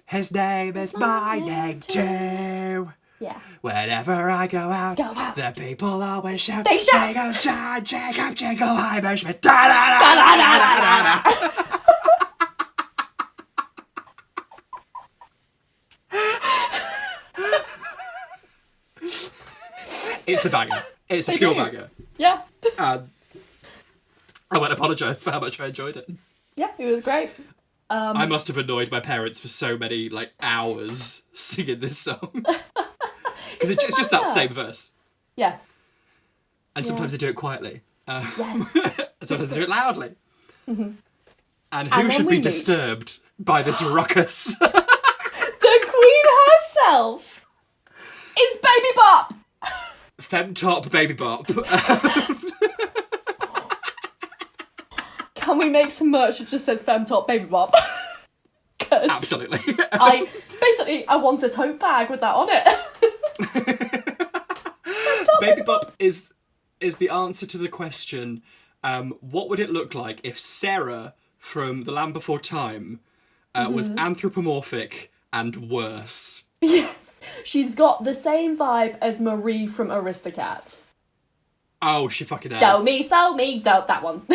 His name is my name too. Yeah. Whenever I go out, the people always shout. They shout. There goes John Jacob Jingleheimer Schmidt. Da, da, da, da, da, da, da, da. It's a banger. It's a pure banger. Yeah. And I won't apologise for how much I enjoyed it. Yeah, it was great. I must have annoyed my parents for so many hours singing this song. Because it's just that same verse. Yeah. And sometimes they do it quietly. Yes. And sometimes they do it loudly. Mm-hmm. And who should be disturbed by this ruckus? The Queen herself is Baby Bop! Femtop Baby Bop. Can we make some merch that just says Femtop Baby Bop? Absolutely. I want a tote bag with that on it. Baby Bop is the answer to the question, what would it look like if Sarah from The Land Before Time was anthropomorphic and worse? Yes. She's got the same vibe as Marie from Aristocats. Oh, she fucking has. Do me, so me, don't that one.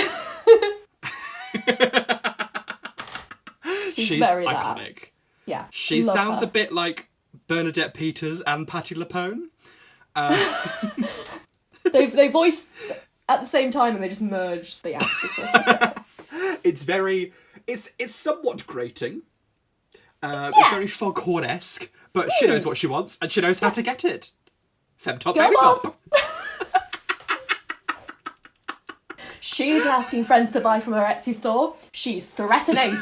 She's very iconic. That. Yeah. She sounds a bit like Bernadette Peters and Patti LuPone. They voice at the same time and they just merge the actors. It's somewhat grating. It's very Foghorn-esque, but she knows what she wants and she knows how to get it. Femtop Baby Bop. She's asking friends to buy from her Etsy store. She's threatening.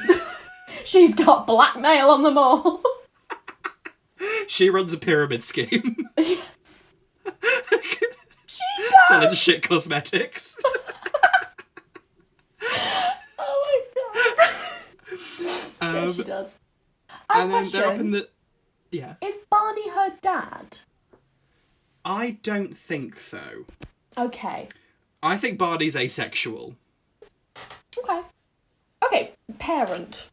She's got blackmail on them all. She runs a pyramid scheme. Yes. She does. Selling shit cosmetics. Oh my god. Yeah, she does. And then they're up in the... Yeah. Is Barney her dad? I don't think so. Okay. I think Barney's asexual. Okay, parent.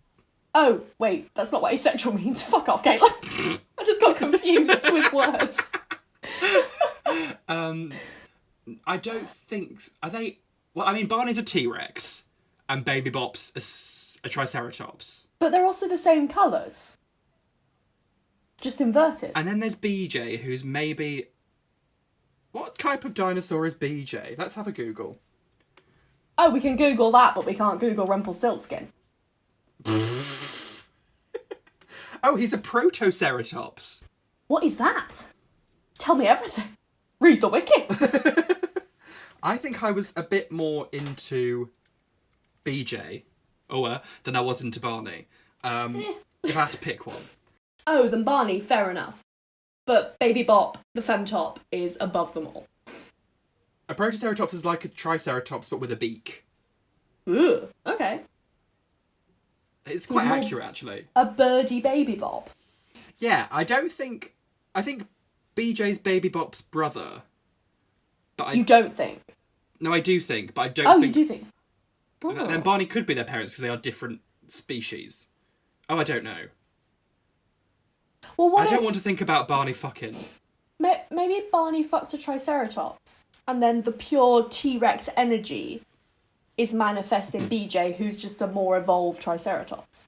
Oh, wait, that's not what asexual means. Fuck off, Caitlin. I just got confused with words. I don't think... Are they... Well, I mean, Barney's a T-Rex and Baby Bop's a Triceratops. But they're also the same colours. Just inverted. And then there's BJ, who's maybe... What type of dinosaur is BJ? Let's have a Google. Oh, we can Google that, but we can't Google Rumpelstiltskin. Oh, he's a Protoceratops. What is that? Tell me everything. Read the wiki. I think I was a bit more into BJ than I was into Barney. If I had to pick one. Oh, then Barney, fair enough. But Baby Bop, the femtop, is above them all. A Protoceratops is like a Triceratops, but with a beak. Ooh, okay. It's quite accurate, actually. A birdie Baby Bop. Yeah, I think BJ's Baby Bop's brother. But You don't think? No, I do think, but I don't think... Oh, you do think? Oh. Then Barney could be their parents because they are different species. Oh, I don't know. Well, I don't want to think about Barney fucking. Maybe Barney fucked a Triceratops, and then the pure T-Rex energy is manifesting BJ, who's just a more evolved Triceratops.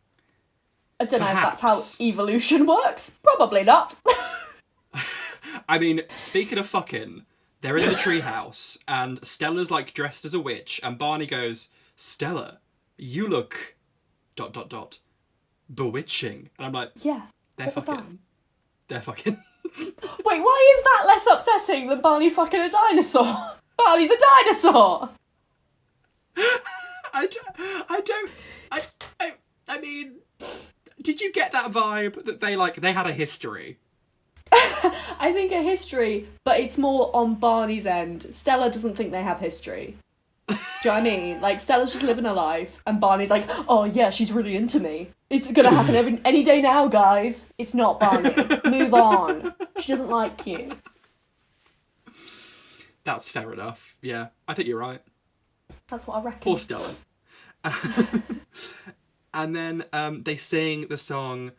I don't know if that's how evolution works. Probably not. I mean, speaking of fucking, they're in the treehouse, and Stella's, like, dressed as a witch, and Barney goes, Stella, you look... ... bewitching. And I'm like, yeah. They're fucking. Wait, why is that less upsetting than Barney fucking a dinosaur? Barney's a dinosaur! I mean, did you get that vibe that they had a history? I think a history, but it's more on Barney's end. Stella doesn't think they have history. Do you know what I mean? Like, Stella's just living her life, and Barney's like, oh yeah, she's really into me. It's gonna happen any day now, guys. It's not, Barney. Move on. She doesn't like you. That's fair enough. Yeah, I think you're right. That's what I reckon. Poor Stella. And then they sing the song,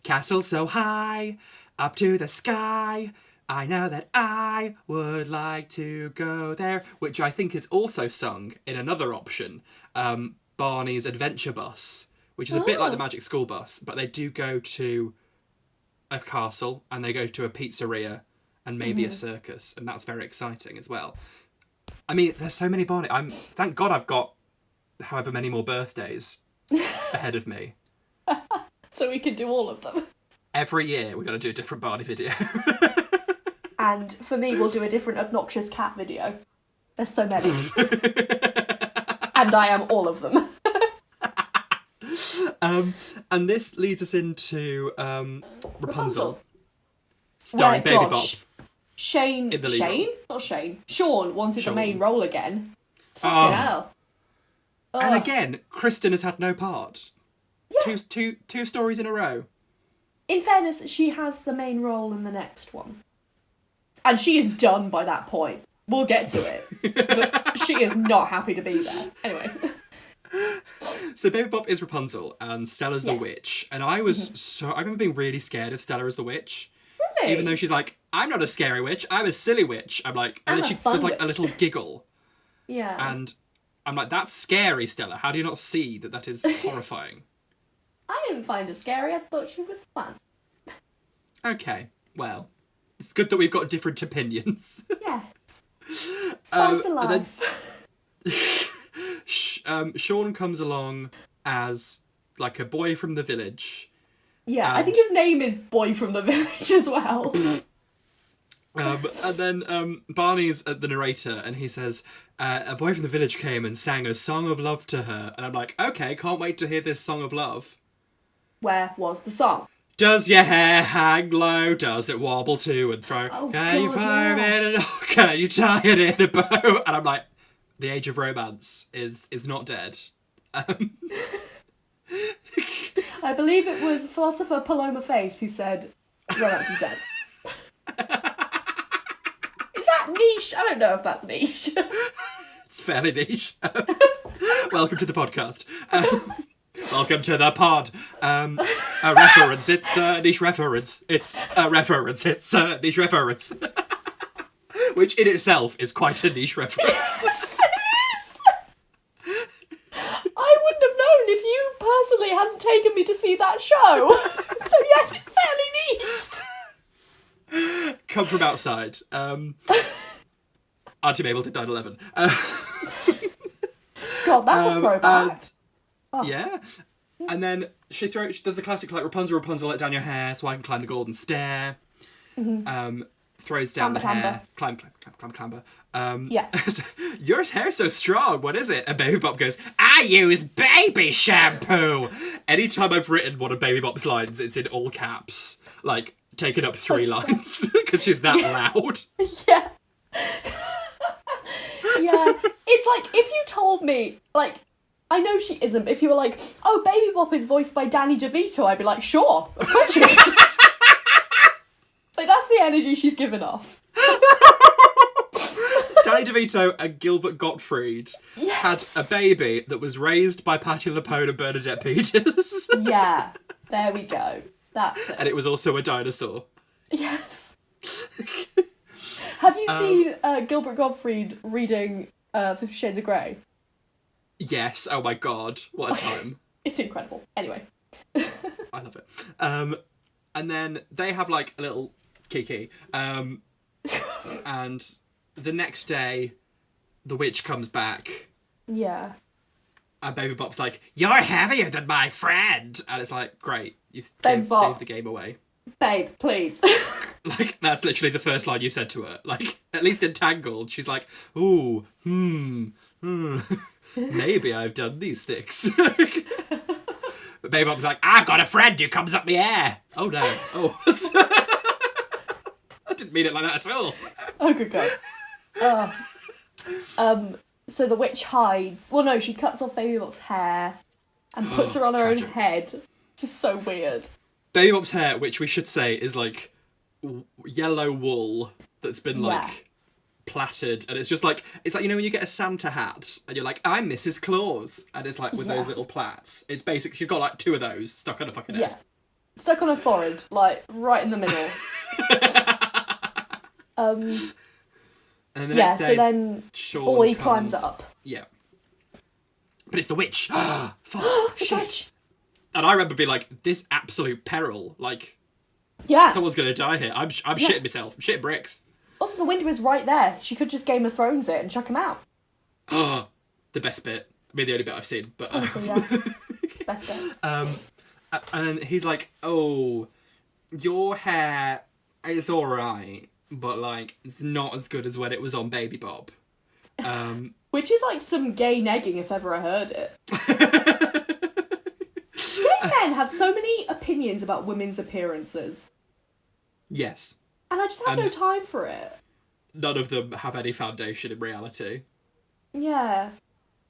Castle so high, up to the sky, I know that I would like to go there, which I think is also sung in another option, Barney's Adventure Bus, which is a bit like the Magic School Bus, but they do go to a castle and they go to a pizzeria and maybe a circus, and that's very exciting as well. I mean, there's so many Barney. Thank God I've got however many more birthdays ahead of me. So we can do all of them. Every year we're going to do a different Barney video. And for me, we'll do a different obnoxious cat video. There's so many. And I am all of them. And this leads us into Rapunzel. Starring Baby Bop. Shane? Not Shane. Sean wanted the main role again. Fucking hell. And again, Kristen has had no part. Yeah. Two stories in a row. In fairness, she has the main role in the next one. And she is done by that point. We'll get to it. But she is not happy to be there. Anyway. So Baby Bop is Rapunzel and Stella's the witch. And I remember being really scared of Stella as the witch. Really? Even though she's like, I'm not a scary witch, I'm a silly witch. I'm like, and then she does like a little giggle. Yeah. And I'm like, that's scary, Stella. How do you not see that is horrifying? I didn't find her scary. I thought she was fun. Okay, well, it's good that we've got different opinions. Yes. Spice of life. Sean comes along as like a boy from the village. Yeah, I think his name is Boy from the Village as well. And then Barney's the narrator, and he says, a boy from the village came and sang a song of love to her. And I'm like, okay, can't wait to hear this song of love. Where was the song? Does your hair hang low? Does it wobble to and fro? Can you fire it can you tie it in a bow? And I'm like, the age of romance is not dead. I believe it was philosopher Paloma Faith who said romance is dead. Is that niche? I don't know if that's niche. It's fairly niche. Welcome to the podcast. Welcome to the pod. A reference. It's a niche reference. It's a reference. It's a niche reference. Which in itself is quite a niche reference. Yes, it is. I wouldn't have known if you personally hadn't taken me to see that show. So yes, it's fairly niche. Come from outside. Auntie Mabel did 9/11. God, that's a throwback. Yeah. And then she does the classic, like, Rapunzel, let down your hair so I can climb the golden stair. Mm-hmm. Throws down clamber. Clamber. Yeah. Your hair's so strong, what is it? And Baby Bop goes, I use baby shampoo! Anytime I've written one of Baby Bop's lines, it's in all caps. Like, taken up 3 lines, because she's that loud. Yeah. Yeah. It's like, if you told me, like, I know she isn't, but if you were like, oh, Baby Bop is voiced by Danny DeVito, I'd be like, sure, of course she is. Like, that's the energy she's given off. Danny DeVito and Gilbert Gottfried had a baby that was raised by Patti LuPone and Bernadette Peters. Yeah, there we go. That's it. And it was also a dinosaur. Yes. Have you seen Gilbert Gottfried reading 50 Shades of Grey? Yes. Oh my god. What a time. It's incredible. Anyway. I love it. And then they have like a little kiki. And the next day, the witch comes back. Yeah. And Baby Bop's like, "You're heavier than my friend." And it's like, great. You gave the game away. Babe, please. Like, that's literally the first line you said to her. Like, at least in Tangled, she's like, "Ooh, maybe I've done these things." But Baby Bop's like, "I've got a friend who comes up my air." Oh no. Oh. I didn't mean it like that at all. Oh, good God. So the witch hides. Well, no, she cuts off Baby Bop's hair and puts her on her own head. Just so weird. Baby Bop's hair, which we should say is like yellow wool that's been like plaited, and it's just like, it's like, you know when you get a Santa hat and you're like, "I'm Mrs. Claus," and it's like with those little plaits. It's basically, she's got like two of those stuck on her fucking head. Yeah. Stuck on her forehead, like right in the middle. And then the next day, so then Boy climbs up. Yeah. But it's the witch. Fuck. It's witch. And I remember being like, this absolute peril. Like, someone's going to die here. I'm shitting myself. I'm shitting bricks. Also, the window is right there. She could just Game of Thrones it and chuck him out. Oh, the best bit. I mean, the only bit I've seen. But Also, best bit. And then he's like, "Oh, your hair is alright, but like, it's not as good as when it was on Baby Bop." Which is like some gay negging if ever I heard it. Gay men have so many opinions about women's appearances. Yes. And I just have no time for it. None of them have any foundation in reality. Yeah.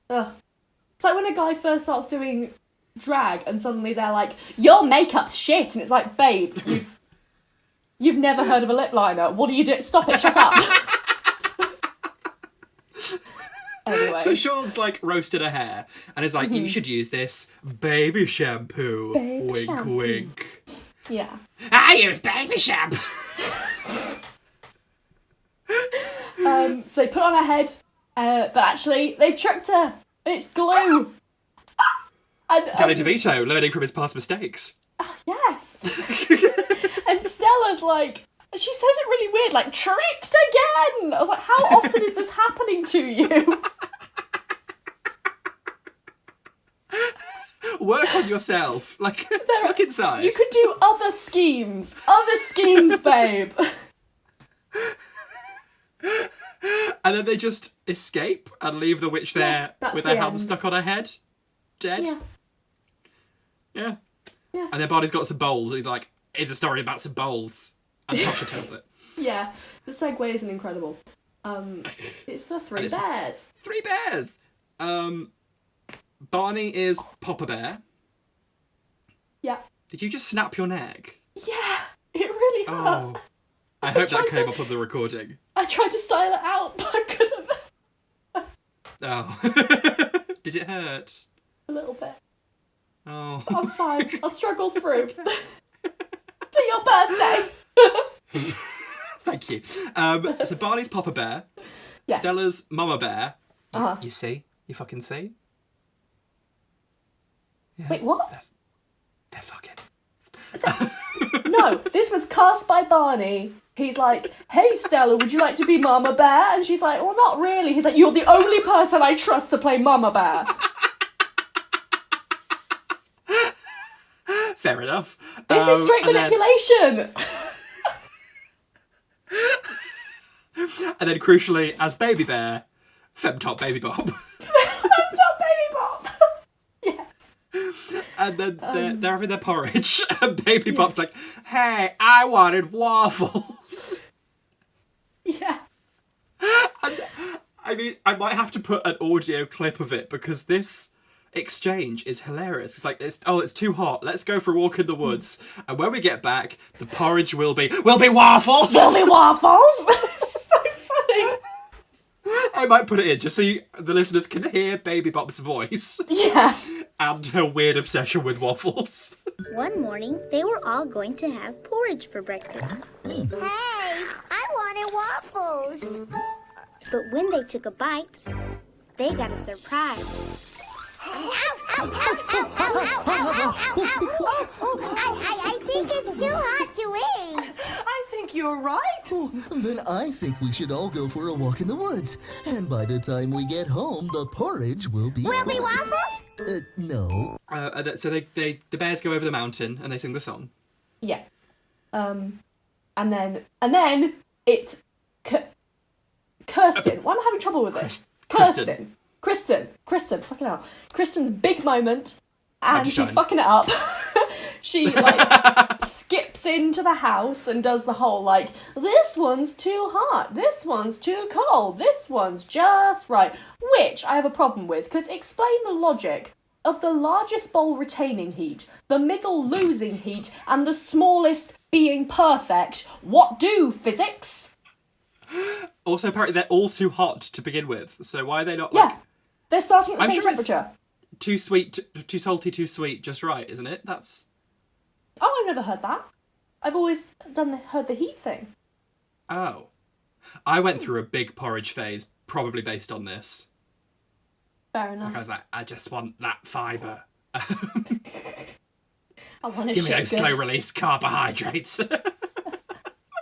Ugh. It's like when a guy first starts doing drag and suddenly they're like, "Your makeup's shit," and it's like, "Babe, you've never heard of a lip liner. What do you do? Stop it, shut up." Anyway. So Sean's like roasted her hair and is like, "You should use this baby shampoo." Wink, shampoo. Wink. Yeah. "I use baby shampoo." So they put on her head, but actually they've tricked her. It's glue. And, Danny DeVito learning from his past mistakes. Yes. And Stella's like, she says it really weird, like, "Tricked again." I was like, how often is this happening to you? Work on yourself. Like, look inside. You could do other schemes, babe. And then they just escape and leave the witch there with her hands stuck on her head, dead. Yeah. And then Barney's got some bowls. He's like, "It's a story about some bowls," and Tasha tells it. Yeah, the segue isn't incredible. It's the three bears. Three bears. Barney is Papa Bear. Yeah. Did you just snap your neck? Yeah, it really hurt. Oh, I hope that came up on the recording. I tried to style it out, but I couldn't. Oh. Did it hurt? A little bit. Oh. But I'm fine. I'll struggle through. For your birthday. Thank you. So Barney's Papa Bear. Yes. Stella's Mama Bear. Uh-huh. You see? You fucking see? Yeah. Wait, what? They're fucking. No, this was cast by Barney. He's like, "Hey Stella, would you like to be Mama Bear?" And she's like, "Well, not really." He's like, "You're the only person I trust to play Mama Bear." Fair enough. This is straight manipulation. And then crucially, as Baby Bear, Femtop Baby Bop. Femtop Baby Bop. Yes. And then they're having their porridge, and Baby Bop's like, "Hey, I wanted waffles." Yeah. And, I mean, I might have to put an audio clip of it because this exchange is hilarious. It's like, it's too hot. Let's go for a walk in the woods. And when we get back, the porridge will be waffles. Will be waffles. It's so funny. I might put it in just so the listeners can hear Baby Bop's voice. Yeah. And her weird obsession with waffles. One morning, they were all going to have porridge for breakfast. Hey, I wanted waffles. But when they took a bite, they got a surprise. I think it's too hot to eat. I think you're right. Then I think we should all go for a walk in the woods. And by the time we get home, the porridge will be... Will be waffles? No. So the bears go over the mountain and they sing the song. Yeah. And then it's Kirsten. Why am I having trouble with this? Kristen, fucking hell. Kristen's big moment, and she's fucking it up. She, skips into the house and does the whole, this one's too hot, this one's too cold, this one's just right. Which I have a problem with, because explain the logic of the largest bowl retaining heat, the middle losing heat, and the smallest being perfect. What do, physics? Also, apparently they're all too hot to begin with, so why are they not, Yeah, they're starting at the I'm same sure it's temperature. too sweet, too salty, too sweet, just right, isn't it? That's... Oh, I've never heard that. I've always heard the heat thing. Oh. I went through a big porridge phase, probably based on this. Fair enough. I was like, I just want that fibre. I want to Give me shit those good. slow-release carbohydrates. In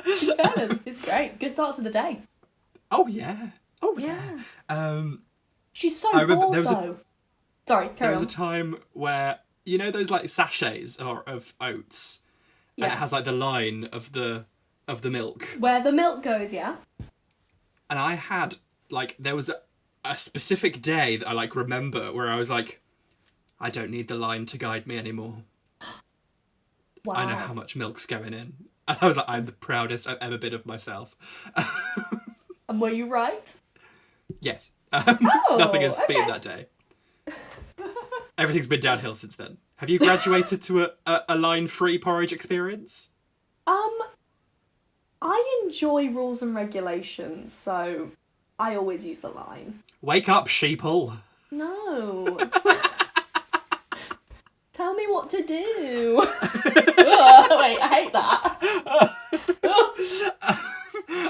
fairness, it's great. Good start to the day. Oh, yeah. Oh, yeah. She's so I remember bored, there was though. Sorry, carry There was on. a time where, you know those, sachets of oats? Yeah. And it has, the line of the milk. Where the milk goes, yeah? And I had, there was a specific day that I, remember where I was like, I don't need the line to guide me anymore. Wow. I know how much milk's going in. And I was like, I'm the proudest I've ever been of myself. And were you right? Yes. Oh, Nothing has okay. beaten that day. Everything's been downhill since then. Have you graduated to a line-free porridge experience? I enjoy rules and regulations, so I always use the line. Wake up, sheeple. No. Tell me what to do. Ugh, wait, I hate that.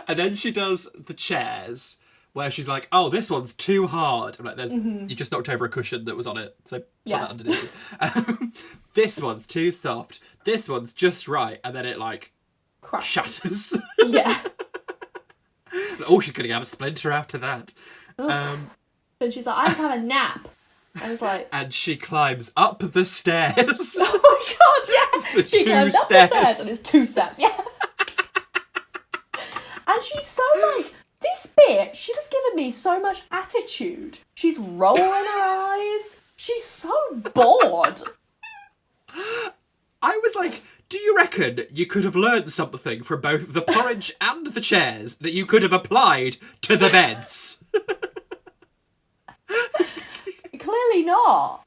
And then she does the chairs, where she's like, oh, this one's too hard. I'm like, you just knocked over a cushion that was on it, so put Yeah. that underneath. This one's too soft. This one's just right. And then it, Crap. shatters. Yeah. Oh, she's going to have a splinter after that. Then she's like, I have to have a nap. I was like, And she climbs up the stairs. oh my god, yeah! The She two climbed up the stairs. stairs and it's 2 steps, yeah. And she's so this bit, she was giving me so much attitude. She's rolling her eyes. She's so bored. I was like, do you reckon you could have learned something from both the porridge and the chairs that you could have applied to the beds? Clearly not.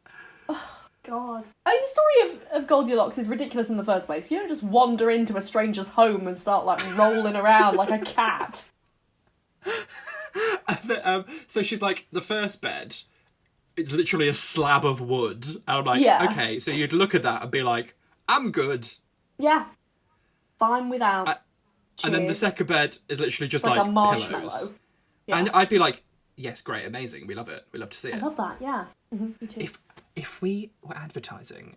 Oh, God. I mean, the story of Goldilocks is ridiculous in the first place. You don't just wander into a stranger's home and start, rolling around like a cat. So she's like, the first bed, it's literally a slab of wood. And I'm like, Yeah. okay, so you'd look at that and be like, I'm good. Yeah. Fine without. And then the Cheers. second bed is literally just Like a marshmallow. pillows. Yeah. And I'd be like, yes, great, amazing, we love it. We love to see I it. love that, yeah. Me too. If we were advertising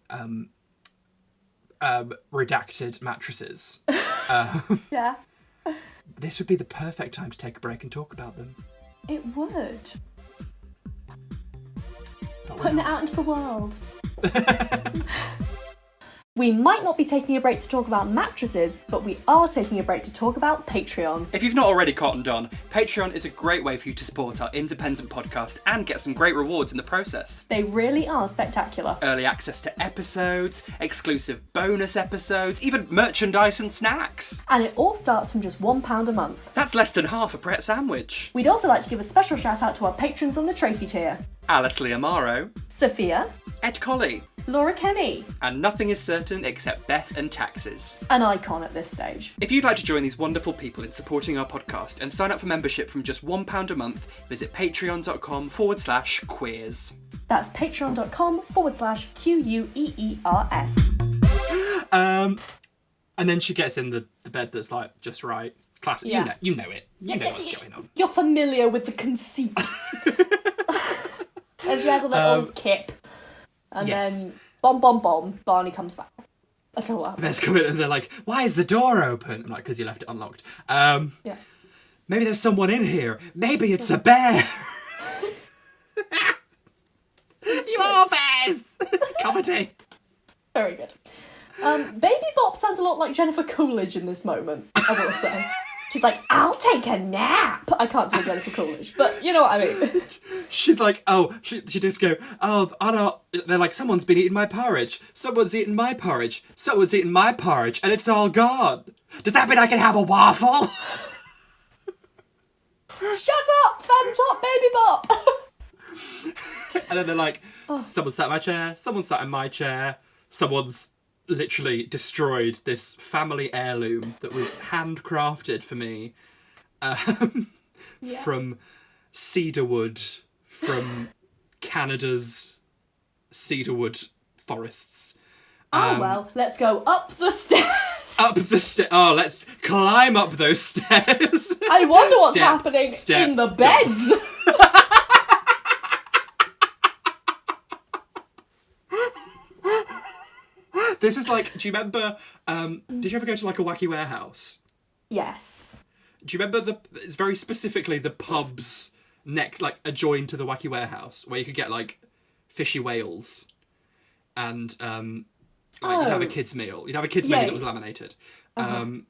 redacted mattresses, Yeah. this would be the perfect time to take a break and talk about them. It would. But we're Putting it not. out into the world. We might not be taking a break to talk about mattresses, but we are taking a break to talk about Patreon. If you've not already cottoned on, Patreon is a great way for you to support our independent podcast and get some great rewards in the process. They really are spectacular. Early access to episodes, exclusive bonus episodes, even merchandise and snacks. And it all starts from just £1 a month. That's less than half a Pret sandwich. We'd also like to give a special shout out to our patrons on the TRACY tier. Alice Lia Maro, Sofia, Ed Colley, Laura Kenny, and Nothing is Certain skeleton except Beth and Taxes. An icon at this stage. If you'd like to join these wonderful people in supporting our podcast and sign up for membership from just £1 a month, visit patreon.com/queers. That's patreon.com/QUEERS. And then she gets in the bed that's like just right. Classic. Yeah. You know it. You know what's going on. You're familiar with the conceit. And she has a little kip. And then, bomb, Barney comes back. That's all that happens. Beth's come in and they're like, why is the door open? I'm like, because you left it unlocked. Maybe there's someone in here. Maybe it's a bear. You are bears! Comedy. Very good. Baby Bop sounds a lot like Jennifer Coolidge in this moment, I will say. She's like, I'll take a nap. I can't do a Jennifer Coolidge, but you know what I mean. She's like, she just go, oh no. They're like, someone's been eating my porridge. Someone's eaten my porridge. Someone's eaten my porridge, and it's all gone. Does that mean I can have a waffle? Shut up, thumbs up, Baby Bop. And then they're like, someone sat in my chair. Someone sat in my chair. Someone's literally destroyed this family heirloom that was handcrafted for me from cedarwood from Canada's cedarwood forests. Well, let's go up the stairs. Let's climb up those stairs. I wonder what's happening in the beds. This is like, do you remember, did you ever go to like a wacky warehouse? Yes. Do you remember it's very specifically the pubs next, like adjoined to the wacky warehouse, where you could get like fishy whales and you'd have a kids meal. You'd have a kids menu that was laminated. And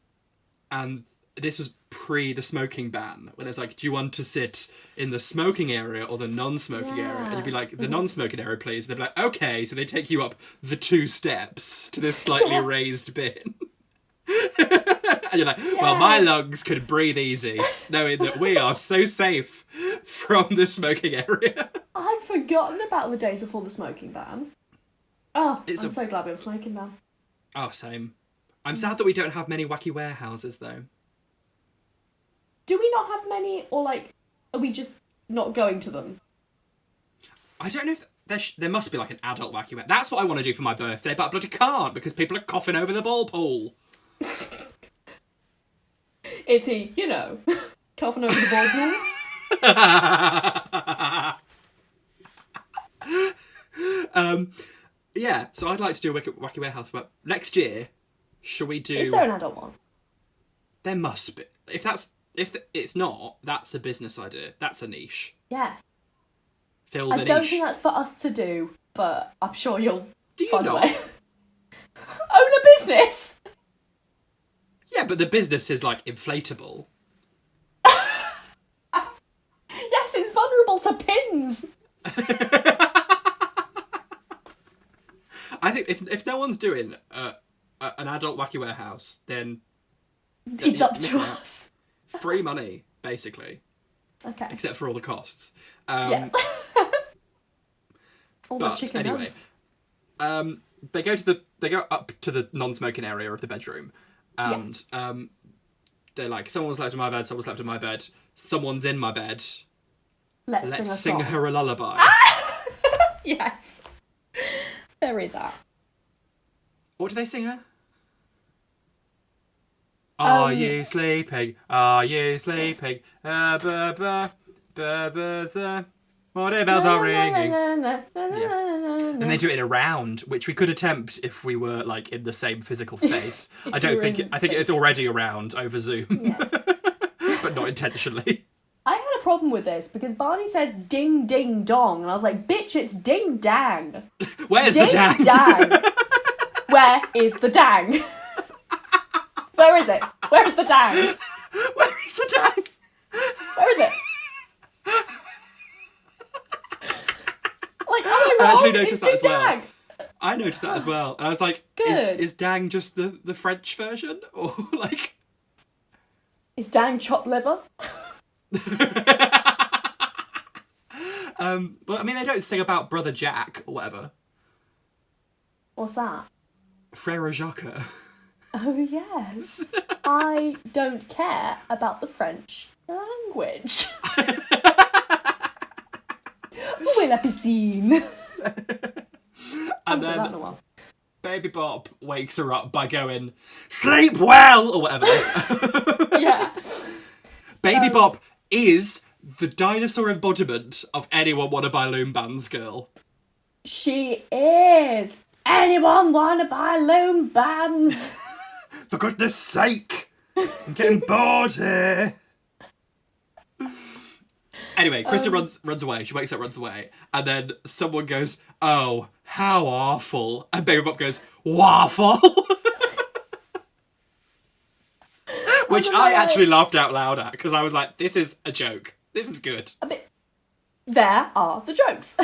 this was pre the smoking ban, when it's like, do you want to sit in the smoking area or the non-smoking area? And you'd be like, the non-smoking area, please. And they'd be like, okay. So they take you up the 2 steps to this slightly raised bin. And you're like, well, my lungs could breathe easy, knowing that we are so safe from the smoking area. I'd forgotten about the days before the smoking ban. Oh, I'm so glad we have a smoking ban. Oh, same. I'm sad that we don't have many wacky warehouses, though. Do we not have many, or like, are we just not going to them? I don't know if there must be like an adult wacky warehouse. That's what I want to do for my birthday, but I bloody can't because people are coughing over the ball pool. Is he, coughing over the ball pool? Yeah, so I'd like to do a wacky warehouse, but next year, shall we do... Is there an adult one? There must be. If it's not, that's a business idea. That's a niche. Yeah. Fill the niche. I don't think that's for us to do, but I'm sure you'll find a way. Own a business? Yeah, but the business is like inflatable. Yes, it's vulnerable to pins. I think if no one's doing an adult wacky warehouse, then it's up to us. Free money, basically. Okay. Except for all the costs. Yes. All the chicken anyway, they go up to the non-smoking area of the bedroom, and they're like, someone slept in my bed, someone slept in my bed, someone's in my bed. Let's sing her a lullaby. Yes. Very that. What do they sing her? Are you sleeping? Are you sleeping? What bells are ringing? And they do it in a round, which we could attempt if we were like in the same physical space. I think it's already around over Zoom, but not intentionally. I had a problem with this because Barney says ding ding dong, and I was like, bitch, it's ding dang. Where's ding the dang? Dang. Where is the dang? Where is it? Where is the dang? Where is the dang? Where is it? Like, am I wrong? I actually noticed that as well. Dang. I noticed that as well. And I was like, is dang just the French version? Or like... Is dang chopped liver? Well, I mean, they don't sing about Brother Jack or whatever. What's that? Frère Jacques. Oh, yes. I don't care about the French language. Où est la piscine? And then Baby Bop wakes her up by going, "Sleep well!" or whatever. Yeah. Baby Bop is the dinosaur embodiment of anyone wanna buy Loom Bands girl. She is. Anyone want to buy Loom Bands? For goodness sake! I'm getting bored here. Anyway, Krista runs away. She wakes up, runs away. And then someone goes, "Oh, how awful." And Baby Bop goes, "Waffle?" Which I actually laughed out loud at, because I was like, this is a joke. This is good. There are the jokes.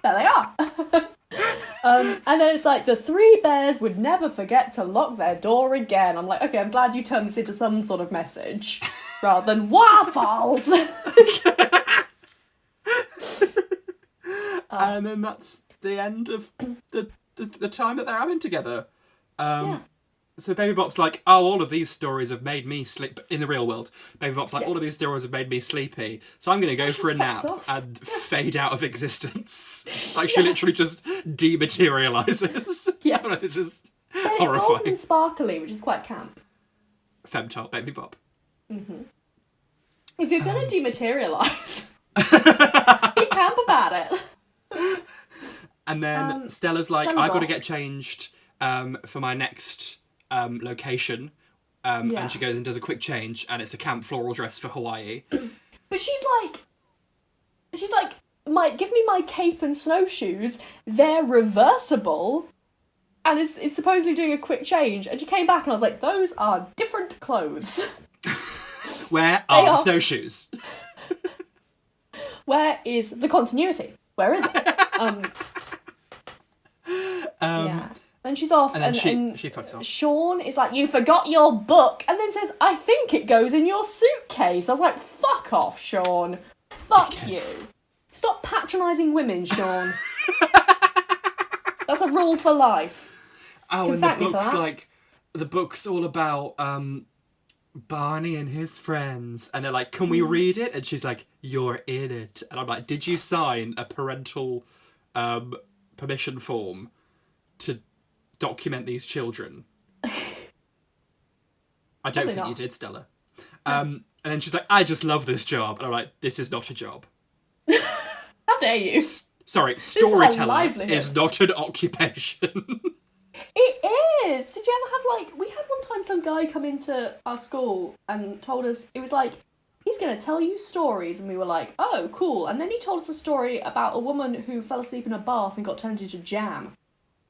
There they are. And then it's like, the three bears would never forget to lock their door again. I'm like, okay, I'm glad you turned this into some sort of message rather than waffles. And then that's the end of the time that they're having together. Yeah. So Baby Bop's like, "Oh, all of these stories have made me sleep." In the real world, Baby Bop's like, "All of these stories have made me sleepy, so I'm going to go for a nap and fade out of existence." Like, she literally just dematerializes. Yeah. This is It's horrifying. gold and sparkly, which is quite camp. Femtop Baby Bop. If you're going to dematerialize, be camp about it. And then Stella's like, Stella's "I've got to off. get changed for my next location." And she goes and does a quick change, and it's a camp floral dress for Hawaii. But she's like, give me my cape and snowshoes. They're reversible. And is supposedly doing a quick change. And she came back and I was like, those are different clothes. Where are the snowshoes? Where is the continuity? Where is it? Yeah. Then she's off, And then and she fucks off. Sean is like, "You forgot your book," and then says, "I think it goes in your suitcase." I was like, "Fuck off, Sean. Fuck you. Stop patronising women, Sean." That's a rule for life. Oh, and thank the me for book's that. like, the book's all about Barney and his friends, and they're like, "Can we read it?" And she's like, "You're in it." And I'm like, "Did you sign a parental permission form to document these children?" I don't Probably think not. you did, Stella. And then she's like, "I just love this job," and I'm like, "This is not a job." How dare you? Sorry, a storyteller livelihood. is not an occupation. It is. Did you ever have, we had one time some guy come into our school and told us, it was like, he's going to tell you stories, and we were like, oh, cool. And then he told us a story about a woman who fell asleep in a bath and got turned into jam.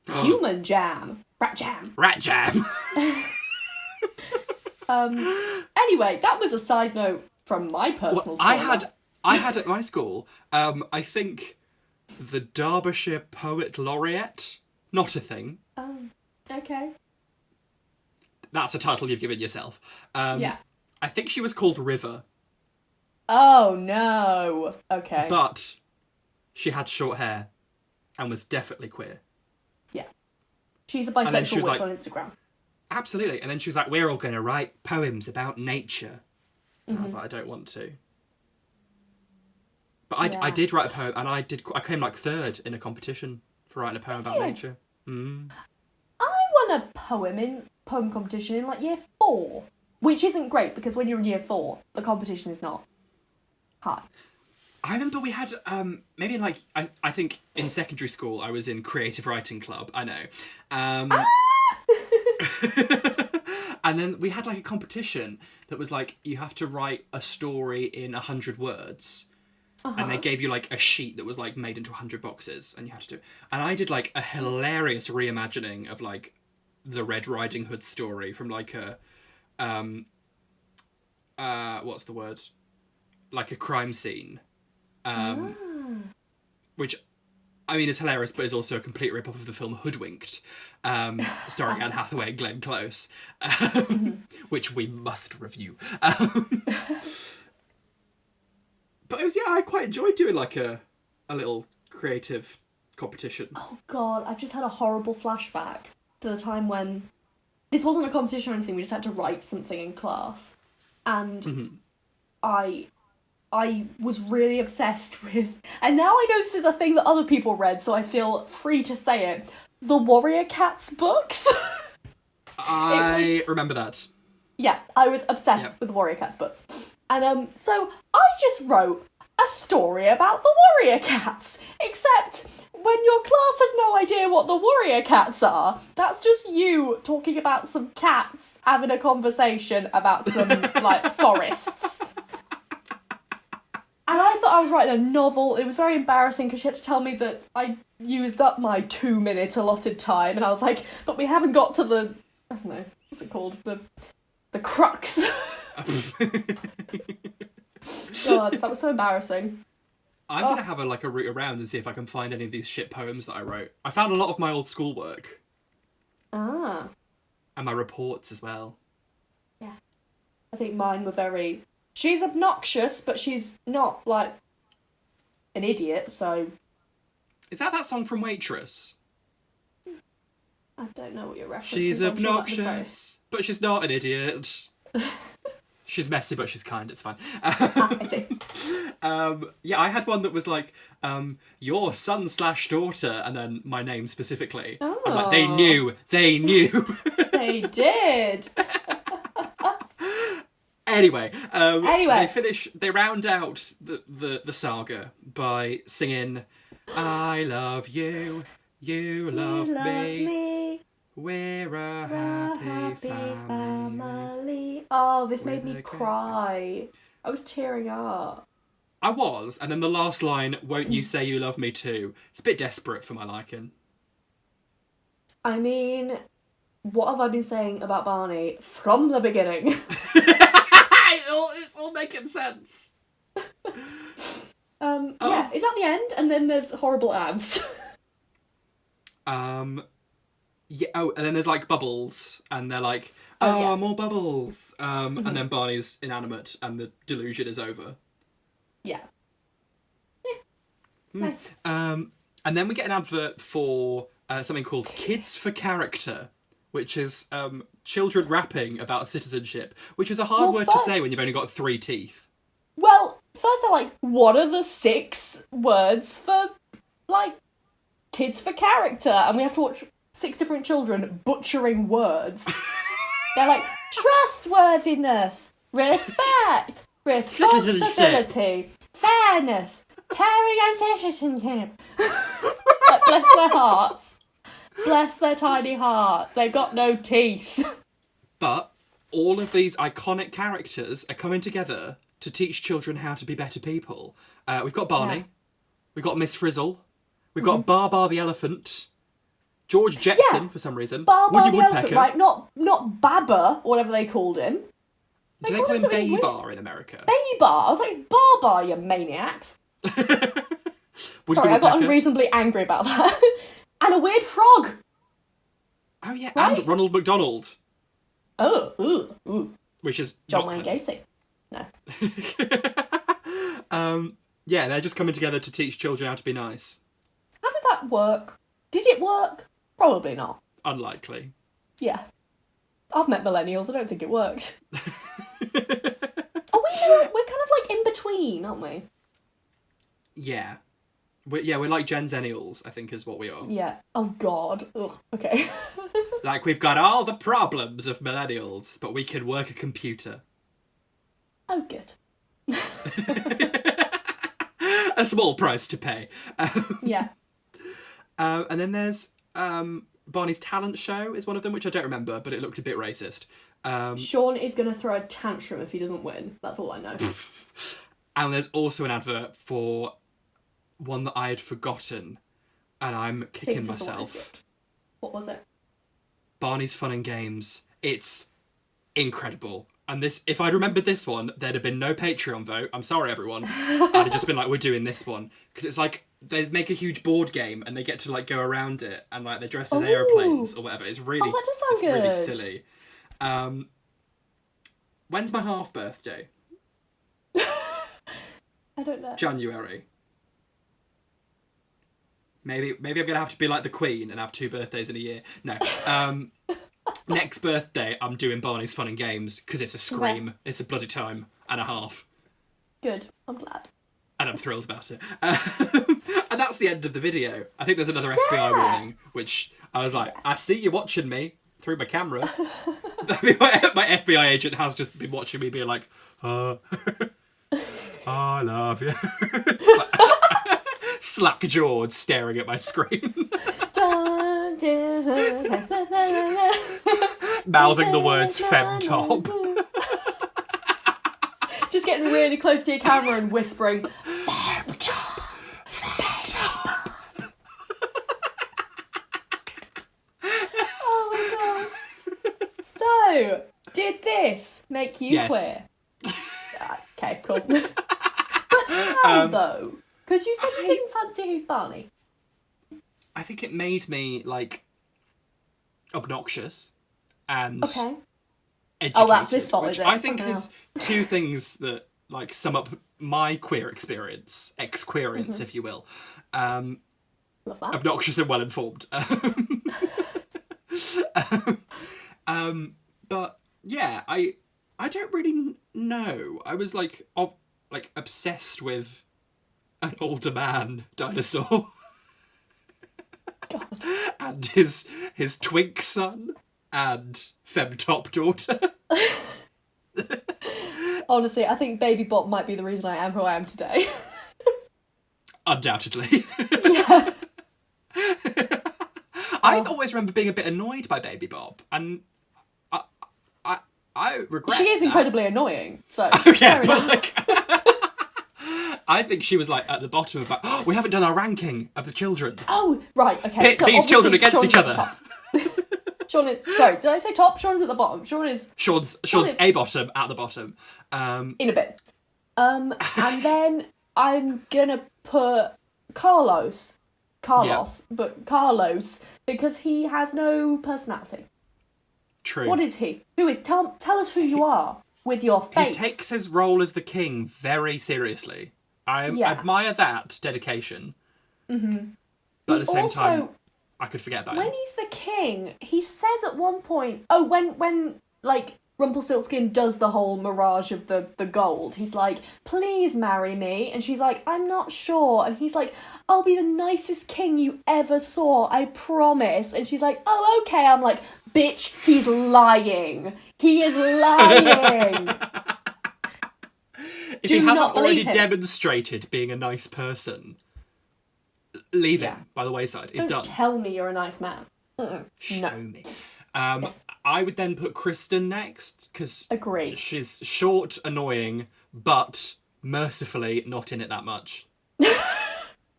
Human jam. Rat jam. Rat jam. Anyway, that was a side note from my personal I trauma. had at my school, I think the Derbyshire Poet Laureate. Not a thing. Oh, okay. That's a title you've given yourself. Yeah. I think she was called River, Oh, no. Okay. but she had short hair and was definitely queer. Yeah. She's a then bisexual she was witch like- on Instagram. Absolutely. And then she was like, "We're all going to write poems about nature." And I was like, "I don't want to." But I Yeah. did write a poem, and I came like third in a competition for writing a poem about you? nature. I won a poem competition in year 4, which isn't great because when you're in year 4, the competition is not high. I remember we had maybe in I think in secondary school I was in creative writing club. I know. And then we had a competition that was you have to write a story in 100 words. And they gave you a sheet that was made into 100 boxes, and you had to do. And I did a hilarious reimagining of the Red Riding Hood story from what's the word? A crime scene. Which, I mean, is hilarious, but is also a complete rip-off of the film Hoodwinked, starring Anne Hathaway and Glenn Close, which we must review. But it was, I quite enjoyed doing a little creative competition. Oh god, I've just had a horrible flashback to the time when this wasn't a competition or anything, we just had to write something in class. And I was really obsessed with, and now I know this is a thing that other people read, so I feel free to say it, the Warrior Cats books. I remember that. Yeah, I was obsessed with the Warrior Cats books. And so I just wrote a story about the Warrior Cats, except when your class has no idea what the Warrior Cats are, that's just you talking about some cats having a conversation about some, like, forests. And I thought I was writing a novel. It was very embarrassing because she had to tell me that I used up my 2-minute allotted time, and I was like, but we haven't got to the, I don't know, what's it called? The crux. God, that was so embarrassing. I'm going to have a route around and see if I can find any of these shit poems that I wrote. I found a lot of my old schoolwork. Ah. And my reports as well. Yeah. I think mine were very... She's obnoxious, but she's not, like, an idiot, so... Is that song from Waitress? I don't know what you're referencing. She's obnoxious, but she's not an idiot. She's messy, but she's kind. It's fine. I see. Yeah, I had one that was like, your son/daughter, and then my name specifically. Oh. I'm like, they knew. They did. Anyway, Anyway, they round out the saga by singing, I love you, you love me. We're a happy family. Oh, this made me cry. I was tearing up. I was, and then the last line, won't you say you love me too? It's a bit desperate for my liking. I mean, what have I been saying about Barney from the beginning? It's all making sense. Yeah, it's at the end, and then there's horrible ads. Yeah. Oh, and then there's like bubbles, and they're like, more bubbles. And then Barney's inanimate, and the delusion is over. Yeah. Nice. And then we get an advert for something called Kids for Character, which is children rapping about citizenship, which is a hard word to say when you've only got 3 teeth. Well, first I'm like, what are the 6 words for, like, Kids for Character? And we have to watch 6 different children butchering words. They're like, trustworthiness, respect, responsibility, fairness, caring and citizenship. Like, bless their hearts. Bless their tiny hearts. They've got no teeth. But all of these iconic characters are coming together to teach children how to be better people. We've got Barney. We've got Miss Frizzle. We've got Bar the elephant. George Jetson, for some reason. Woody the Woodpecker. Elephant, right? Not Baba, or whatever they called him. Do they call him Baybar in America? Baybar? I was like, it's Barbar, you maniacs. Sorry, I got unreasonably angry about that. And a weird frog. Oh, yeah, right? And Ronald McDonald. Oh, ooh. Which is John Wayne Gacy. No. Yeah, they're just coming together to teach children how to be nice. How did that work? Did it work? Probably not. Unlikely. Yeah. I've met millennials, I don't think it worked. We're kind of like in between, aren't we? Yeah. We're like Gen Zennials, I think is what we are. Yeah. Oh, God. Ugh. Okay. Like, we've got all the problems of millennials, but we can work a computer. Oh, good. A small price to pay. Yeah. And then there's Barney's talent show is one of them, which I don't remember, but it looked a bit racist. Sean is going to throw a tantrum if he doesn't win. That's all I know. And there's also an advert for one that I had forgotten, and I'm kicking myself. What was it? Barney's Fun and Games. It's incredible. And this, if I'd remembered this one, there'd have been no Patreon vote. I'm sorry, everyone. I'd have just been like, we're doing this one. Because it's like, they make a huge board game and they get to like go around it and like they're dressed as aeroplanes or whatever. It's really, that does sound good. Really silly. When's my half birthday? I don't know. January. Maybe I'm gonna have to be like the Queen and have 2 birthdays in a year. No. Next birthday, I'm doing Barney's Fun and Games because it's a scream. Okay. It's a bloody time and a half. Good. I'm glad. And I'm thrilled about it. And that's the end of the video. I think there's another FBI warning, which I was like, I see you watching me through my camera. I mean, my FBI agent has just been watching me being like, I love you. Slack-jawed, staring at my screen. Mouthing the words femtop. Just getting really close to your camera and whispering, Femtop. Femtop. oh my god. So, did this make you queer? Okay, cool. But how, though? Because you said you didn't fancy Barney. I think it made me, like, obnoxious and educated. Oh, that's this fault, which is it? I think is 2 things that, like, sum up my queer experience, ex-queerience, if you will. Love that. Obnoxious and well-informed. But, yeah, I don't really know. I was, like, obsessed with an older man dinosaur. God. And his twink son and femtop daughter. Honestly, I think Baby Bop might be the reason I am who I am today. Undoubtedly. Yeah. I always remember being a bit annoyed by Baby Bob, and I regret She is that. incredibly annoying, so... Yeah, but like... I think she was like at the bottom of like, we haven't done our ranking of the children. Oh, right, okay. Pit these children against Sean's each at the other. top. Sean is... Sorry, did I say top? Sean's at the bottom. Sean's Sean's is- a bottom at the bottom. in a bit. And then I'm gonna put Carlos, but Carlos, because he has no personality. True. What is he? Who is? Tell us who you are with your He face. takes his role as the king very seriously. I admire that dedication. Mm-hmm. But at the same time, I could forget about When him. he's the king, he says at one point, when like Rumpelstiltskin does the whole mirage of the gold, he's like, please marry me, and she's like, I'm not sure, and he's like, I'll be the nicest king you ever saw, I promise, and she's like, oh, okay. I'm like, bitch, he's lying. He is lying. If Do he hasn't not believe already him. demonstrated being a nice person, leave him by the wayside. It's Don't done. tell me you're a nice man. Show me. I would then put Kristen next, because Agreed. she's short, annoying, but mercifully not in it that much.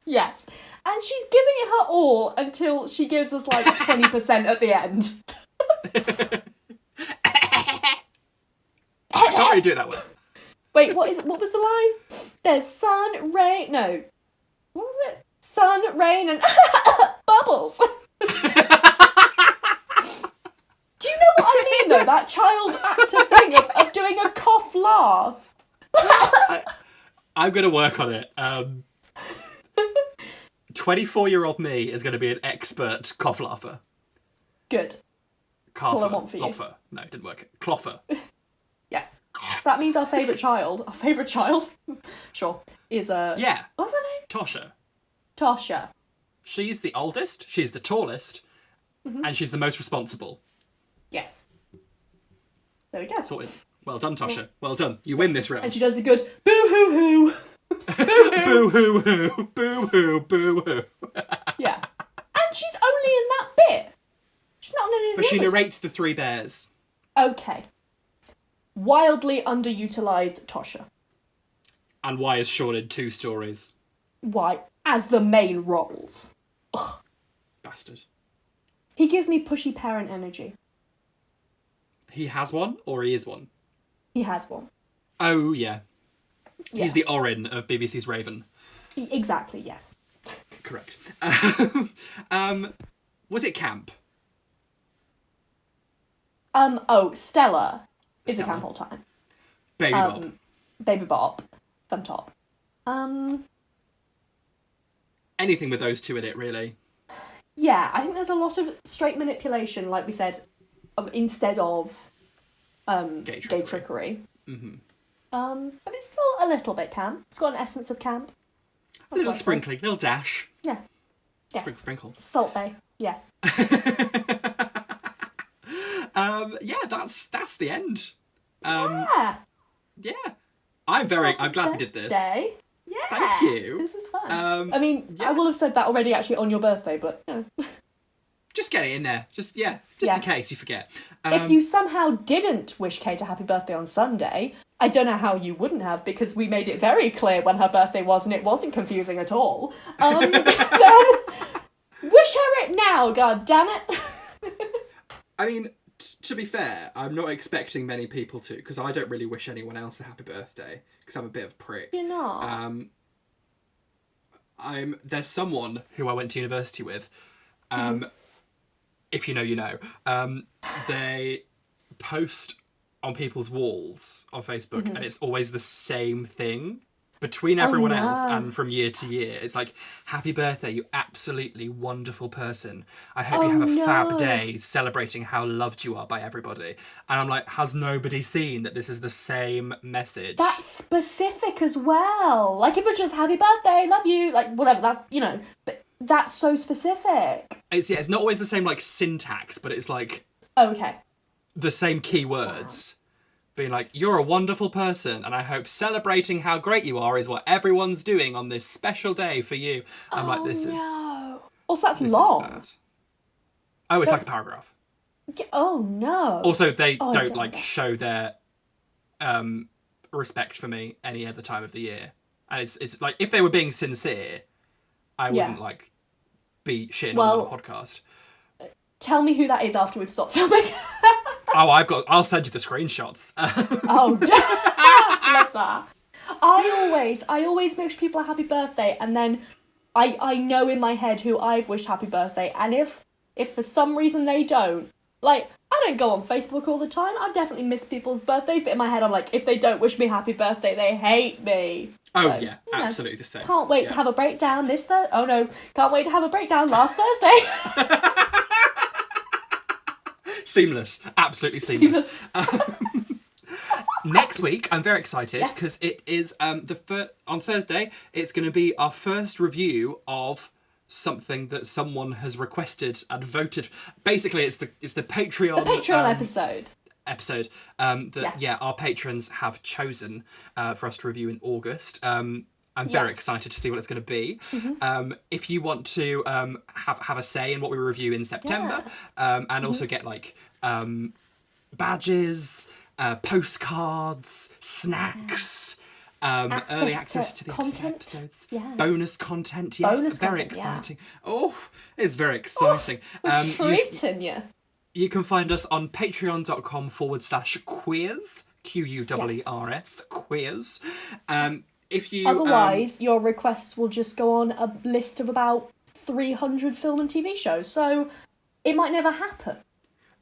Yes. And she's giving it her all until she gives us like 20% at the end. I can't really do it that way. Wait, what was the line? There's sun, rain... No. What was it? Sun, rain, and bubbles. Do you know what I mean, though? That child actor thing of doing a cough laugh. I'm going to work on it. 24-year-old me is going to be an expert cough laugher. Good. Cougher. all I want for you. Laugher. No, it didn't work. Cloffer. Yes. So that means our favourite child, sure, is Yeah. what's her name? Tosha. Tasha. She's the oldest, she's the tallest, and she's the most responsible. Yes. There we go. Sorted. Well done, Tosha. Well done. You win this And round. she does a good boo-hoo-hoo. Boo-hoo-hoo. Boo-hoo. Boo-hoo. Yeah. And she's only in that bit. She's not in any of the But she others. narrates the 3 bears. Okay. Wildly underutilised Tasha. And why is Sean in 2 stories? Why? As the main roles. Ugh. Bastard. He gives me pushy parent energy. He has one, or he is one? He has one. Oh, yeah. Yeah. He's the Orin of BBC's Raven. Exactly, yes. Correct. Was it camp? Stella is Stella. a camp all time. Baby Bob. Baby Bop. Femtop. anything with those two in it, really. Yeah, I think there's a lot of straight manipulation, like we said, instead of gay trickery. Mm-hmm. But it's still a little bit camp. It's got an essence of camp. A little sprinkling, little dash. Yeah. Yes. Sprinkle. Salt Bay. Yes. Yeah, that's the end. Yeah. I'm glad we did this. Day. Yeah. Thank you. This is fun. Yeah. I will have said that already actually on your birthday, but you know. Just get it in there. Just in case you forget. If you somehow didn't wish Kate a happy birthday on Sunday, I don't know how you wouldn't have, because we made it very clear when her birthday was and it wasn't confusing at all. Then wish her it now, god damn it. I mean, to be fair, I'm not expecting many people to, because I don't really wish anyone else a happy birthday, because I'm a bit of a prick. You're not. There's someone who I went to university with, if you know, you know. They post on people's walls on Facebook, and it's always the same thing between everyone else and from year to year. It's like, happy birthday, you absolutely wonderful person. I hope you have a fab day celebrating how loved you are by everybody. And I'm like, has nobody seen that this is the same message? That's specific as well. Like, if it was just happy birthday, love you, like, whatever, that's, you know, but that's so specific. It's not always the same, like, syntax, but it's like... Oh, okay. The same keywords. Being like, you're a wonderful person, and I hope celebrating how great you are is what everyone's doing on this special day for you. I'm like, this is... Also, that's long. Is bad. Oh, it's like a paragraph. Oh, no. Also, they don't like, show their respect for me any other time of the year. And it's like, if they were being sincere, I wouldn't, like, be shitting on them on the podcast. Tell me who that is after we've stopped filming. I'll send you the screenshots. Love that. I always wish people a happy birthday, and then I know in my head who I've wished happy birthday, and if for some reason they don't, like, I don't go on Facebook all the time. I've definitely missed people's birthdays, but in my head I'm like, if they don't wish me happy birthday, they hate me. Oh, so, yeah, absolutely the same. Can't wait to have a breakdown this Thursday. Oh no, can't wait to have a breakdown last Thursday. Seamless. Absolutely seamless. Next week, I'm very excited because it is on Thursday, it's going to be our first review of something that someone has requested and voted. Basically, it's the Patreon... The Patreon episode. That our patrons have chosen for us to review in August. I'm very excited to see what it's going to be. If you want to have a say in what we review in September, and also get like badges, postcards, snacks, early access to the episodes, bonus content. Yes, very exciting. Oh, it's very exciting. Treating you. You can find us on patreon.com/queers, QUEERS, queers. If you otherwise, your requests will just go on a list of about 300 film and TV shows, so it might never happen.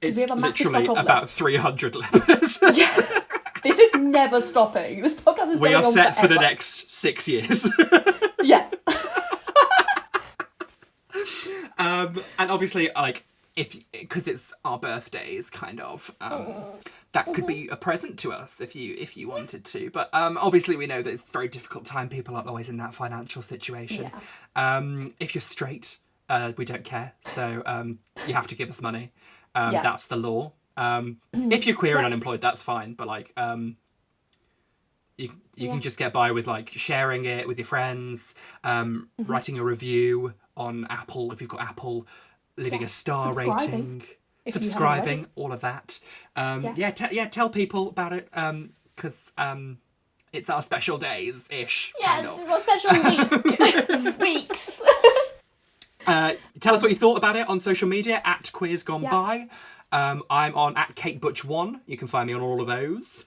It's literally about 300 letters. This is never stopping. This podcast is we going are on set forever. for the next 6 years. Yeah. And obviously, like, because it's our birthdays, kind of, that could be a present to us if you wanted to. But obviously, we know that it's a very difficult time. People aren't always in that financial situation. If you're straight, we don't care. So you have to give us money. That's the law. If you're queer and unemployed, that's fine. But like, you can just get by with like sharing it with your friends, writing a review on Apple if you've got Apple. Leaving a star rating, subscribing, all of that. Tell people about it, because it's our special days-ish, kind of. It's our special weeks. Tell us what you thought about it on social media, at Queers Gone By. I'm on at Kate Butch 1. You can find me on all of those.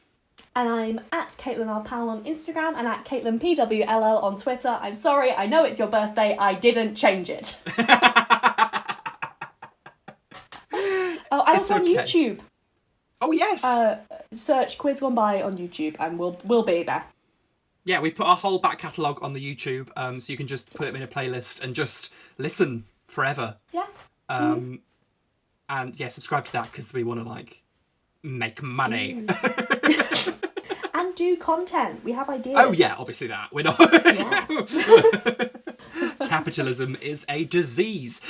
And I'm at Caitlin R. Powell on Instagram and at Caitlin PWLL on Twitter. I'm sorry, I know it's your birthday, I didn't change it. Oh, and also on YouTube. Oh, yes. Search Quiz Gone By on YouTube and we'll be there. yeah, we put our whole back catalogue on the YouTube, so you can just put them in a playlist and just listen forever. Yeah. And yeah, subscribe to that because we want to like make money. And do content. We have ideas. Oh yeah, obviously that. We're not. Yeah. Capitalism is a disease.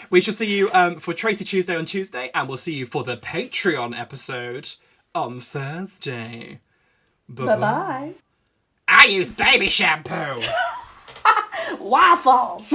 We shall see you for Tracy Tuesday on Tuesday, and we'll see you for the Patreon episode on Thursday. Bye-bye. I use baby shampoo. Waffles.